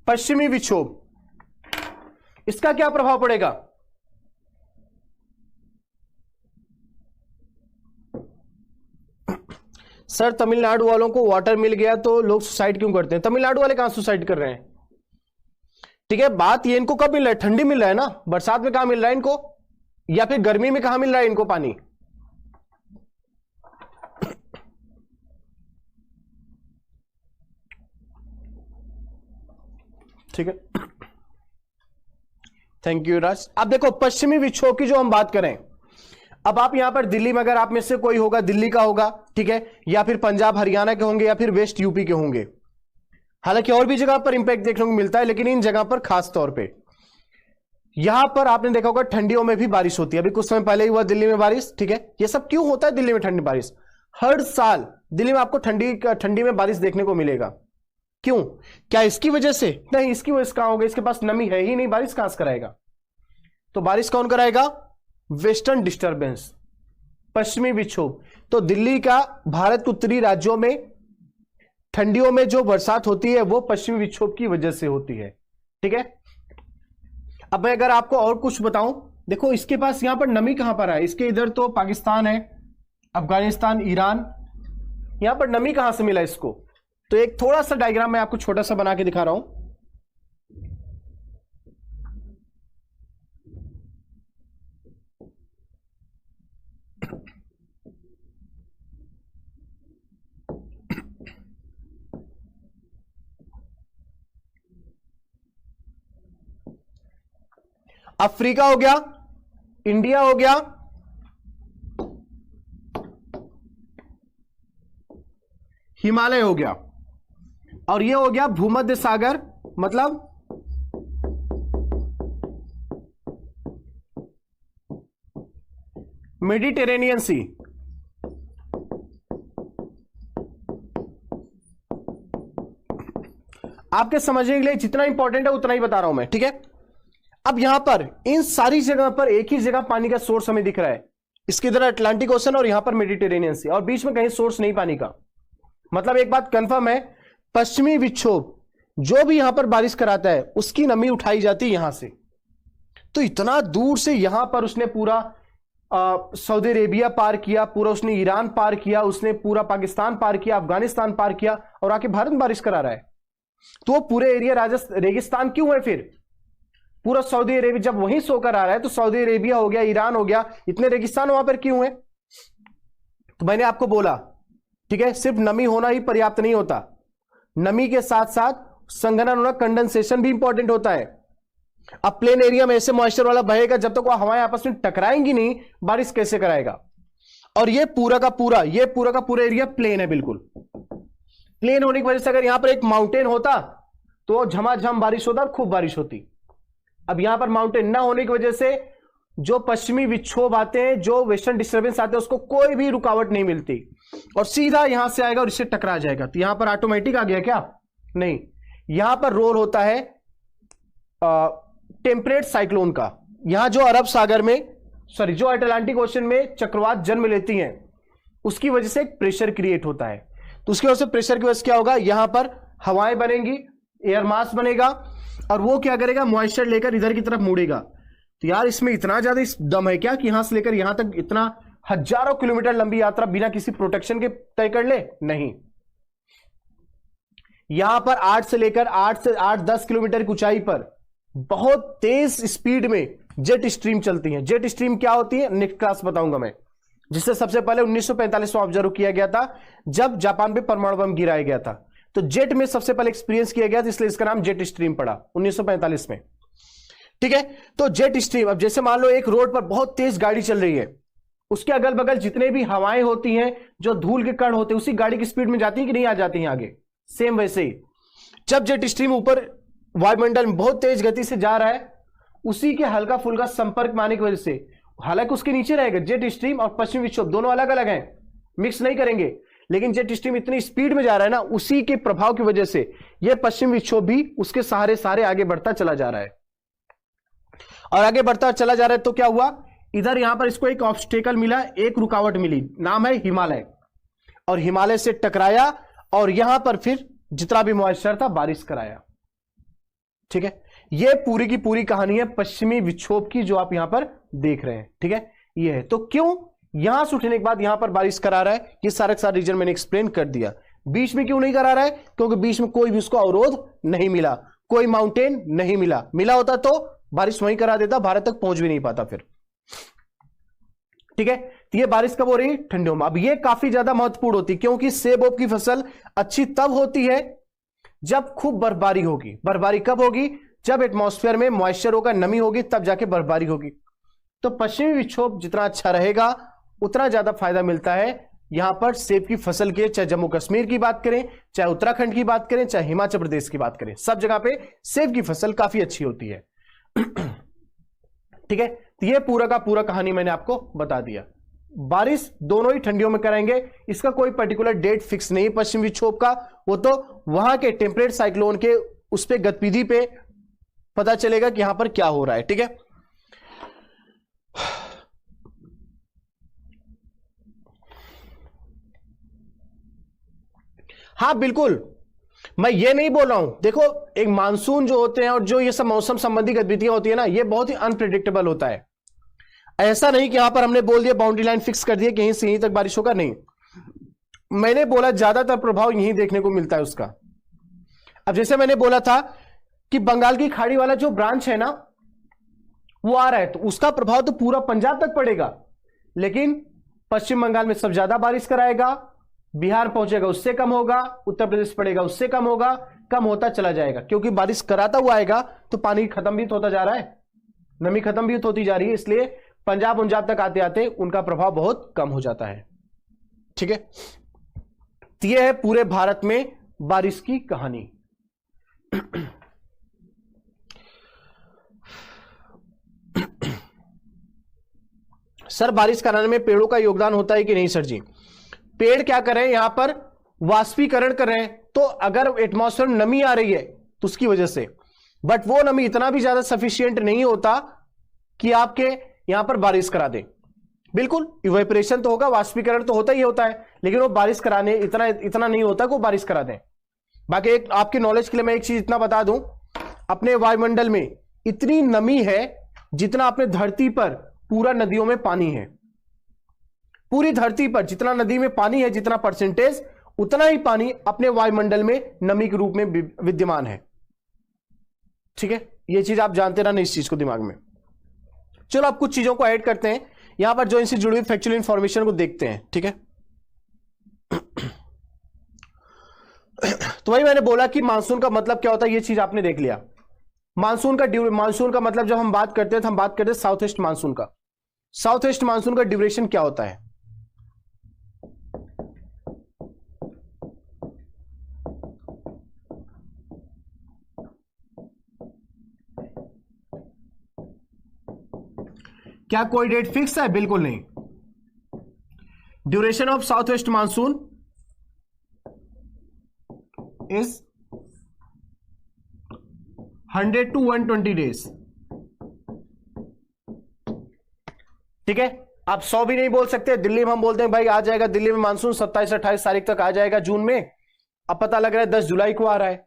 Speaker 1: पश्चिमी विक्षोभ, इसका क्या प्रभाव पड़ेगा? सर तमिलनाडु वालों को वाटर मिल गया तो लोग सुसाइड क्यों करते हैं? तमिलनाडु वाले कहां सुसाइड कर रहे हैं? ठीक है, बात ये इनको कब मिल रहा है? ठंडी मिल रहा है ना, बरसात में कहां मिल रहा है इनको, या फिर गर्मी में कहां मिल रहा है इनको पानी? ठीक है, थैंक यू राज। अब देखो पश्चिमी विक्षोभ की जो हम बात करें, अब आप यहां पर दिल्ली में, अगर आप में से कोई होगा दिल्ली का होगा, ठीक है, या फिर पंजाब हरियाणा के होंगे, या फिर वेस्ट यूपी के होंगे। हालांकि और भी जगह पर इंपैक्ट देखने को मिलता है, लेकिन इन जगह पर खास तौर पे यहां पर आपने देखा होगा ठंडियों में भी बारिश होती है। अभी कुछ समय पहले ही हुआ दिल्ली में बारिश, ठीक है। ये सब क्यों होता है दिल्ली में ठंडी बारिश? हर साल दिल्ली में आपको ठंडी में बारिश देखने को मिलेगा। क्यों? क्या इसकी वजह से? नहीं, इसकी वजह से कहां होगा, इसके पास नमी है ही नहीं, बारिश कहां से कराएगा? तो बारिश कौन कराएगा? वेस्टर्न डिस्टर्बेंस, पश्चिमी विक्षोभ। तो दिल्ली का भारत के उत्तरी राज्यों में ठंडियों में जो बरसात होती है वो पश्चिमी विक्षोभ की वजह से होती है, ठीक है। अब मैं अगर आपको और कुछ बताऊं, देखो इसके पास यहां पर नमी कहां पर है, इसके इधर तो पाकिस्तान है, अफगानिस्तान, ईरान, यहां पर नमी कहां से मिला इसको? तो एक थोड़ा सा डायग्राम मैं आपको छोटा सा बना के दिखा रहा हूं। अफ्रीका हो गया, इंडिया हो गया, हिमालय हो गया, और ये हो गया भूमध्य सागर, मतलब मेडिटेरेनियन सी। आपके समझने के लिए जितना इंपॉर्टेंट है उतना ही बता रहा हूं मैं, ठीक है। अब यहां पर इन सारी जगह पर एक ही जगह पानी का सोर्स हमें दिख रहा है, इसके इधर अटलांटिक ओशन और यहां पर मेडिटेरेनियन सी, और बीच में कहीं सोर्स नहीं पानी का। मतलब एक बात कंफर्म है, पश्चिमी विक्षोभ जो भी यहां पर बारिश कराता है उसकी नमी उठाई जाती है यहां से। तो इतना दूर से यहां पर उसने पूरा सऊदी अरेबिया पार किया, पूरा उसने ईरान पार किया, उसने पूरा पाकिस्तान पार किया, अफगानिस्तान पार किया, और आके भारत में बारिश करा रहा है। तो वो पूरे एरिया रेगिस्तान क्यों है फिर? पूरा सऊदी अरेबिया जब वहीं सोकर आ रहा है तो सऊदी अरेबिया हो गया, ईरान हो गया, इतने रेगिस्तान वहां पर क्यों है? तो मैंने आपको बोला, ठीक है, सिर्फ नमी होना ही पर्याप्त नहीं होता, नमी के साथ साथ संघनन होना, कंडेंसेशन भी इंपॉर्टेंट होता है। अब प्लेन एरिया में ऐसे मॉइस्चर वाला बहेगा, जब तक वो हवाएं आपस में टकराएंगी नहीं, बारिश कैसे कराएगा? और ये पूरा का पूरा एरिया प्लेन है, बिल्कुल प्लेन होने की वजह से अगर यहां पर एक माउंटेन होता तो झमाझम बारिश होता, खूब बारिश होती। अब यहां पर माउंटेन ना होने की वजह से जो पश्चिमी विक्षोभ आते हैं, जो वेस्टर्न डिस्टर्बेंस आते हैं, उसको कोई भी रुकावट नहीं मिलती और सीधा यहां से आएगा और इससे टकरा जाएगा। तो यहां पर ऑटोमेटिक आ गया क्या? नहीं, यहां पर रोल होता है टेम्परेट साइक्लोन का। यहां जो अरब सागर में, जो अटलांटिक ओशन में चक्रवात जन्म लेती हैं, उसकी वजह से एक प्रेशर क्रिएट होता है। तो उसकी वजह से प्रेशर की वजह से क्या होगा, यहां पर हवाएं बनेंगी, एयर मास बनेगा, और वो क्या करेगा, मॉइस्चर लेकर इधर की तरफ मुड़ेगा। तो यार इसमें इतना ज्यादा दम है क्या कि यहां से लेकर यहां तक इतना हजारों किलोमीटर लंबी यात्रा बिना किसी प्रोटेक्शन के तय कर ले? नहीं। यहां पर 8 से लेकर 8-10 किलोमीटर की ऊंचाई पर बहुत तेज स्पीड में जेट स्ट्रीम चलती है। जेट स्ट्रीम क्या होती है नेक्स्ट क्लास बताऊंगा मैं, जिससे सबसे पहले 1945 में ऑब्जर्व किया गया था जब जापान पे परमाणु बम गिराया गया था। तो जेट में सबसे पहले एक्सपीरियंस किया गया था, इसलिए इसका नाम जेट स्ट्रीम पड़ा 1945 में, ठीक है। तो जेट स्ट्रीम, अब जैसे मान लो एक रोड पर बहुत तेज गाड़ी चल रही है, उसके अगल बगल जितने भी हवाएं होती हैं, जो धूल के कण होते हैं, उसी गाड़ी की स्पीड में जाती है कि नहीं आ जाती हैं आगे? सेम वैसे ही जब जेट स्ट्रीम ऊपर वायुमंडल में बहुत तेज गति से जा रहा है, उसी के हल्का फुल्का संपर्क में आने की वजह से, हालांकि उसके नीचे रहेगा जेट स्ट्रीम और पश्चिमी विक्षोभ दोनों अलग अलग हैं, मिक्स नहीं करेंगे, लेकिन जेट स्ट्रीम इतनी स्पीड में जा रहा है ना, उसी के प्रभाव की वजह से यह पश्चिमी विक्षोभ भी उसके सहारे आगे बढ़ता चला जा रहा है। और आगे बढ़ता चला जा रहा है तो क्या हुआ, इधर यहां पर इसको एक ऑब्स्टेकल मिला, एक रुकावट मिली, नाम है हिमालय, और हिमालय से टकराया और यहां पर फिर जितना भी मॉइस्चर था बारिश कराया, ठीक है। यह पूरी की पूरी कहानी है पश्चिमी विक्षोभ की जो आप यहां पर देख रहे हैं, ठीक है। यह है तो क्यों यहां से उठने के बाद यहां पर बारिश करा रहा है, ये सारा सारा रीजन मैंने एक्सप्लेन कर दिया। बीच में क्यों नहीं करा रहा है? क्योंकि बीच में कोई भी उसको अवरोध नहीं मिला, कोई माउंटेन नहीं मिला। मिला होता तो बारिश वहीं करा देता, भारत तक पहुंच भी नहीं पाता फिर। ठीक है, तो ये बारिश कब हो रही है? ठंडियों में। अब ये काफी ज्यादा महत्वपूर्ण होती है, क्योंकि सेब ओब की फसल अच्छी तब होती है जब खूब बर्फबारी होगी। बर्फबारी कब होगी? जब एटमॉस्फेयर में मॉइस्चर होगा, नमी होगी, तब जाके बर्फबारी होगी। तो पश्चिमी विक्षोभ जितना अच्छा रहेगा उतना ज्यादा फायदा मिलता है यहां पर सेब की फसल के। चाहे जम्मू कश्मीर की बात करें, चाहे उत्तराखंड की बात करें, चाहे हिमाचल प्रदेश की बात करें, सब जगह पे सेब की फसल काफी अच्छी होती है। ठीक है, तो ये पूरा का पूरा कहानी मैंने आपको बता दिया। बारिश दोनों ही ठंडियों में कराएंगे, इसका कोई पर्टिकुलर डेट फिक्स नहीं पश्चिम विक्षोभ का, वो तो वहां के टेम्परेट साइक्लोन के उस पे गतिविधि पे पता चलेगा कि यहां पर क्या हो रहा है। ठीक है, हाँ बिल्कुल, मैं ये नहीं बोल रहा हूं। देखो, एक मानसून जो होते हैं और जो ये सब मौसम संबंधी गतिविधियां होती है ना, ये बहुत ही अनप्रिडिक्टेबल होता है। ऐसा नहीं कि यहां पर हमने बोल दिया, बाउंड्री लाइन फिक्स कर दिया कि यहीं से यहीं तक बारिश होगा, नहीं। मैंने बोला ज्यादातर प्रभाव यहीं देखने को मिलता है उसका। अब जैसे मैंने बोला था कि बंगाल की खाड़ी वाला जो ब्रांच है ना, वो आ रहा है, तो उसका प्रभाव तो पूरा पंजाब तक पड़ेगा, लेकिन पश्चिम बंगाल में सब ज्यादा बारिश कराएगा, बिहार पहुंचेगा उससे कम होगा, उत्तर प्रदेश पड़ेगा उससे कम होगा, कम होता चला जाएगा। क्योंकि बारिश कराता हुआ आएगा तो पानी खत्म भी तो होता जा रहा है, नमी खत्म भी तो होती जा रही है, इसलिए पंजाब पंजाब तक आते आते उनका प्रभाव बहुत कम हो जाता है। ठीक है, तो यह है पूरे भारत में बारिश की कहानी। सर, बारिश कराने में पेड़ों का योगदान होता है कि नहीं? सर जी, पेड़ क्या कर रहे हैं, यहां पर वाष्पीकरण कर रहे हैं। तो अगर एटमॉस्फेयर में नमी आ रही है तो उसकी वजह से, बट वो नमी इतना भी ज्यादा सफिशिएंट नहीं होता कि आपके यहां पर बारिश करा दे। बिल्कुल, इवेपोरेशन तो होगा, वाष्पीकरण तो होता ही होता है, लेकिन वो बारिश कराने इतना नहीं होता कि वो बारिश करा दें। बाकी एक आपके नॉलेज के लिए मैं एक चीज इतना बता दूं, अपने वायुमंडल में इतनी नमी है जितना अपने धरती पर पूरा नदियों में पानी है। पूरी धरती पर जितना नदी में पानी है, जितना परसेंटेज, उतना ही पानी अपने वायुमंडल में नमी के रूप में विद्यमान है। ठीक है, यह चीज आप जानते रहना, इस चीज को दिमाग में। चलो अब कुछ चीजों को ऐड करते हैं यहां पर, जो इनसे जुड़ी हुई फैक्चुअल इंफॉर्मेशन को देखते हैं। ठीक है, तो वही मैंने बोला कि मानसून का मतलब क्या होता है, ये चीज आपने देख लिया। मानसून का मतलब जब हम बात करते हैं तो हम बात करते हैं साउथ ईस्ट मानसून का। साउथ ईस्ट मानसून का ड्यूरेशन क्या होता है? क्या कोई डेट फिक्स है? बिल्कुल नहीं। Duration of south west monsoon is 100 to 120 days. ठीक है, आप 100 भी नहीं बोल सकते। दिल्ली में हम बोलते हैं भाई आ जाएगा, दिल्ली में मानसून 27-28 तारीख तक आ जाएगा जून में, अब पता लग रहा है 10 जुलाई को आ रहा है।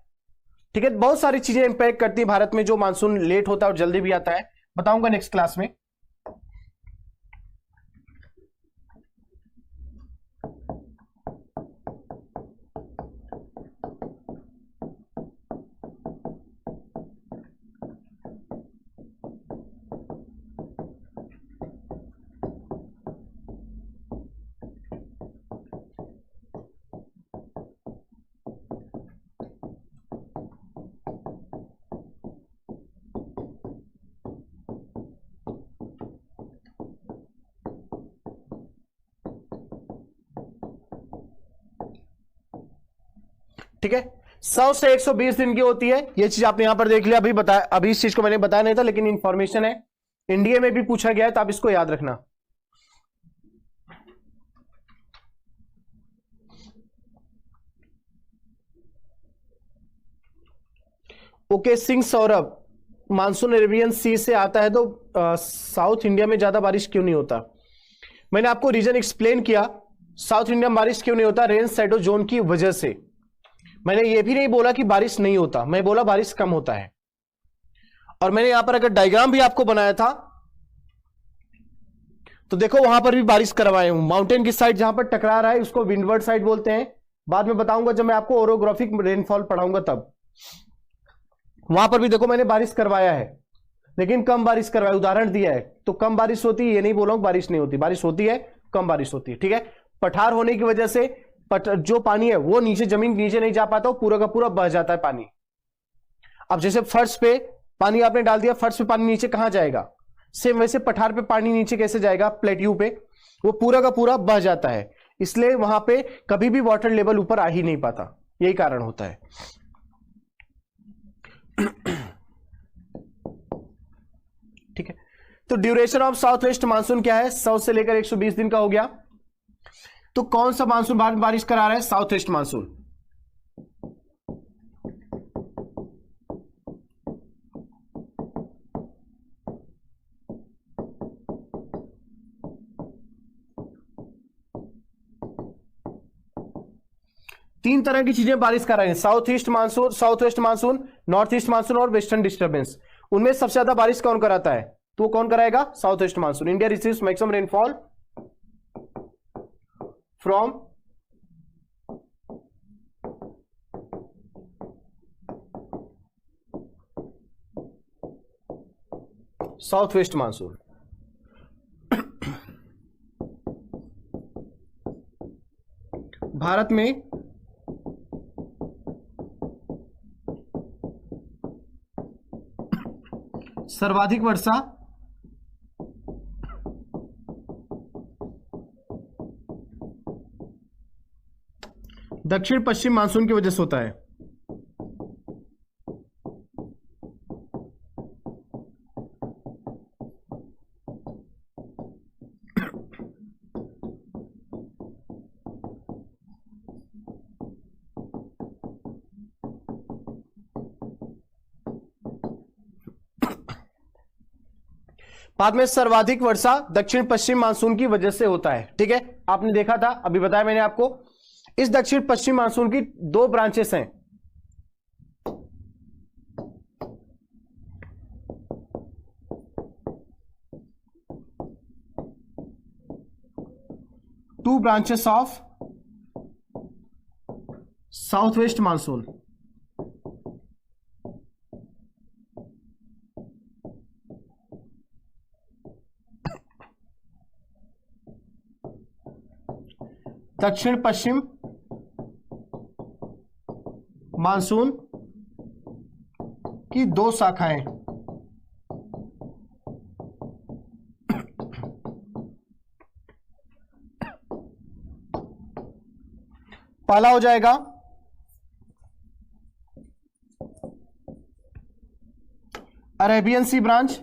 Speaker 1: ठीक है, बहुत सारी चीजें इंपैक्ट करती है भारत में, जो मानसून लेट होता है और जल्दी भी आता है, बताऊंगा नेक्स्ट क्लास में। ठीक है, 100 से 120 दिन की होती है, ये चीज आपने यहां पर देख लिया। अभी बताया, अभी इस चीज को मैंने बताया नहीं था, लेकिन इंफॉर्मेशन है, इंडिया में भी पूछा गया है, तो आप इसको याद रखना। Okay, Singh Saurabh, monsoon Arabian sea से आता है तो साउथ इंडिया में ज्यादा बारिश क्यों नहीं होता? मैंने आपको रीजन एक्सप्लेन किया, साउथ इंडिया में बारिश क्यों नहीं होता, रेन शैडो जोन की वजह से। मैंने ये भी नहीं बोला कि बारिश नहीं होता, मैं बोला बारिश कम होता है। और मैंने यहां पर अगर डायग्राम भी आपको बनाया था तो देखो वहां पर भी बारिश करवाए हूं। माउंटेन की साइड जहां पर टकरा रहा है उसको विंडवर्ड साइड बोलते हैं, बाद में बताऊंगा जब मैं आपको ओरोग्राफिक रेनफॉल पढ़ाऊंगा तब। वहां पर भी देखो मैंने बारिश करवाया है, लेकिन कम बारिश करवाया, उदाहरण दिया है। तो कम बारिश होती है ये नहीं बोला हूं बारिश नहीं होती, बारिश होती है, कम बारिश होती है, ठीक है। पठार होने की वजह से जो पानी है वो नीचे, जमीन नीचे नहीं जा पाता, पूरा का पूरा बह जाता है पानी। अब जैसे फर्श पे पानी आपने डाल दिया, फर्श पे पानी नीचे कहां जाएगा, सेम वैसे पठार पे पानी नीचे कैसे जाएगा, प्लेट्यू पे, वो पूरा का पूरा बह जाता है। इसलिए वहां पे कभी भी वाटर लेवल ऊपर आ ही नहीं पाता, यही कारण होता है। ठीक है, तो duration of south west monsoon क्या है, 100 से लेकर 120 दिन का हो गया। तो कौन सा मानसून भारत में बारिश करा रहा है, साउथ वेस्ट मानसून। तीन तरह की चीजें बारिश कर रहे हैं, south east monsoon, south west monsoon, north east monsoon और वेस्टर्न डिस्टर्बेंस। उनमें सबसे ज्यादा बारिश कौन कराता है, तो वो कौन कराएगा, south west monsoon. India receives maximum rainfall from south west monsoon. Bharat में सर्वाधिक वर्षा दक्षिण पश्चिम मानसून की वजह से होता है। बाद में सर्वाधिक वर्षा दक्षिण पश्चिम मानसून की वजह से होता है, ठीक है। आपने देखा था, अभी बताया मैंने आपको, इस दक्षिण पश्चिम मानसून की दो ब्रांचेस हैं। Two branches of south west monsoon. दक्षिण पश्चिम मानसून की दो शाखाएं, पहला हो जाएगा अरेबियन सी ब्रांच,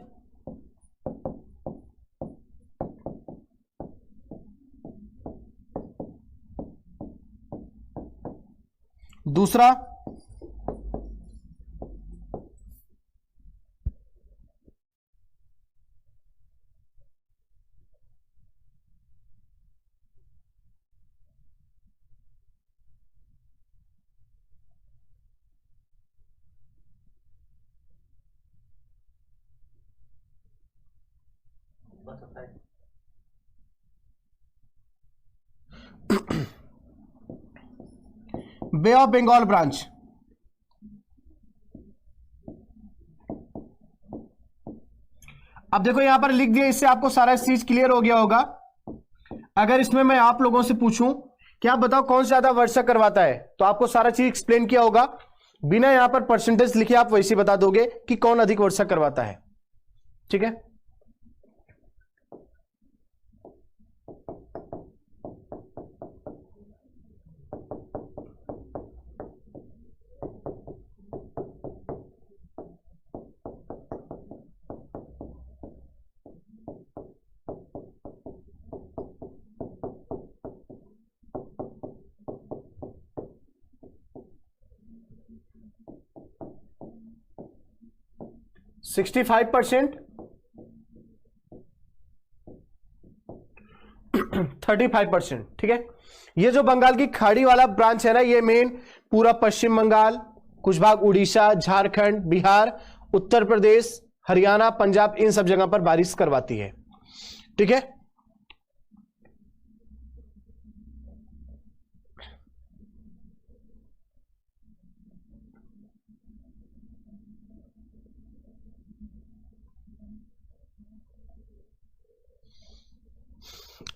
Speaker 1: दूसरा बे ऑफ बंगाल ब्रांच। अब देखो यहां पर लिख दिया, इससे आपको सारा चीज क्लियर हो गया होगा। अगर इसमें मैं आप लोगों से पूछूं कि आप बताओ कौन ज्यादा वर्षा करवाता है, तो आपको सारा चीज एक्सप्लेन किया होगा, बिना यहां पर परसेंटेज लिखे आप वैसे बता दोगे कि कौन अधिक वर्षा करवाता है, ठीक है। सिक्सटी 65%, 35%, ठीक है। ये जो बंगाल की खाड़ी वाला ब्रांच है ना, ये मेन पूरा पश्चिम बंगाल, कुछ भाग उड़ीसा, झारखंड, बिहार, उत्तर प्रदेश, हरियाणा, पंजाब, इन सब जगह पर बारिश करवाती है, ठीक है।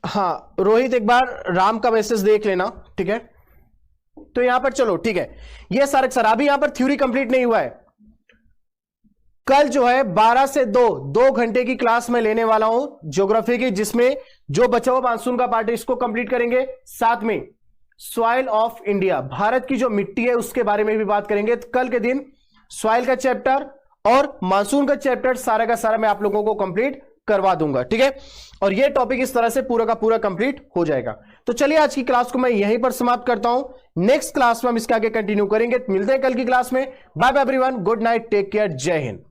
Speaker 1: हाँ रोहित, एक बार राम का मैसेज देख लेना, ठीक है। तो यहां पर चलो, ठीक है, ये सारे सर अभी यहां पर थ्योरी कंप्लीट नहीं हुआ है। कल जो है 12 से 2 घंटे की क्लास में लेने वाला हूं ज्योग्राफी की, जिसमें जो बचा हुआ मानसून का पार्ट है इसको कंप्लीट करेंगे, साथ में सॉइल ऑफ इंडिया, भारत की जो मिट्टी है उसके बारे में भी बात करेंगे। तो कल के दिन सॉइल का चैप्टर और मानसून का चैप्टर सारा का सारा मैं आप लोगों को कंप्लीट करवा दूंगा, ठीक है। और ये टॉपिक इस तरह से पूरा का पूरा कंप्लीट हो जाएगा। तो चलिए आज की क्लास को मैं यहीं पर समाप्त करता हूं, नेक्स्ट क्लास में हम इसके आगे कंटिन्यू करेंगे। मिलते हैं कल की क्लास में। Bye bye everyone, good night, take care, जय हिंद।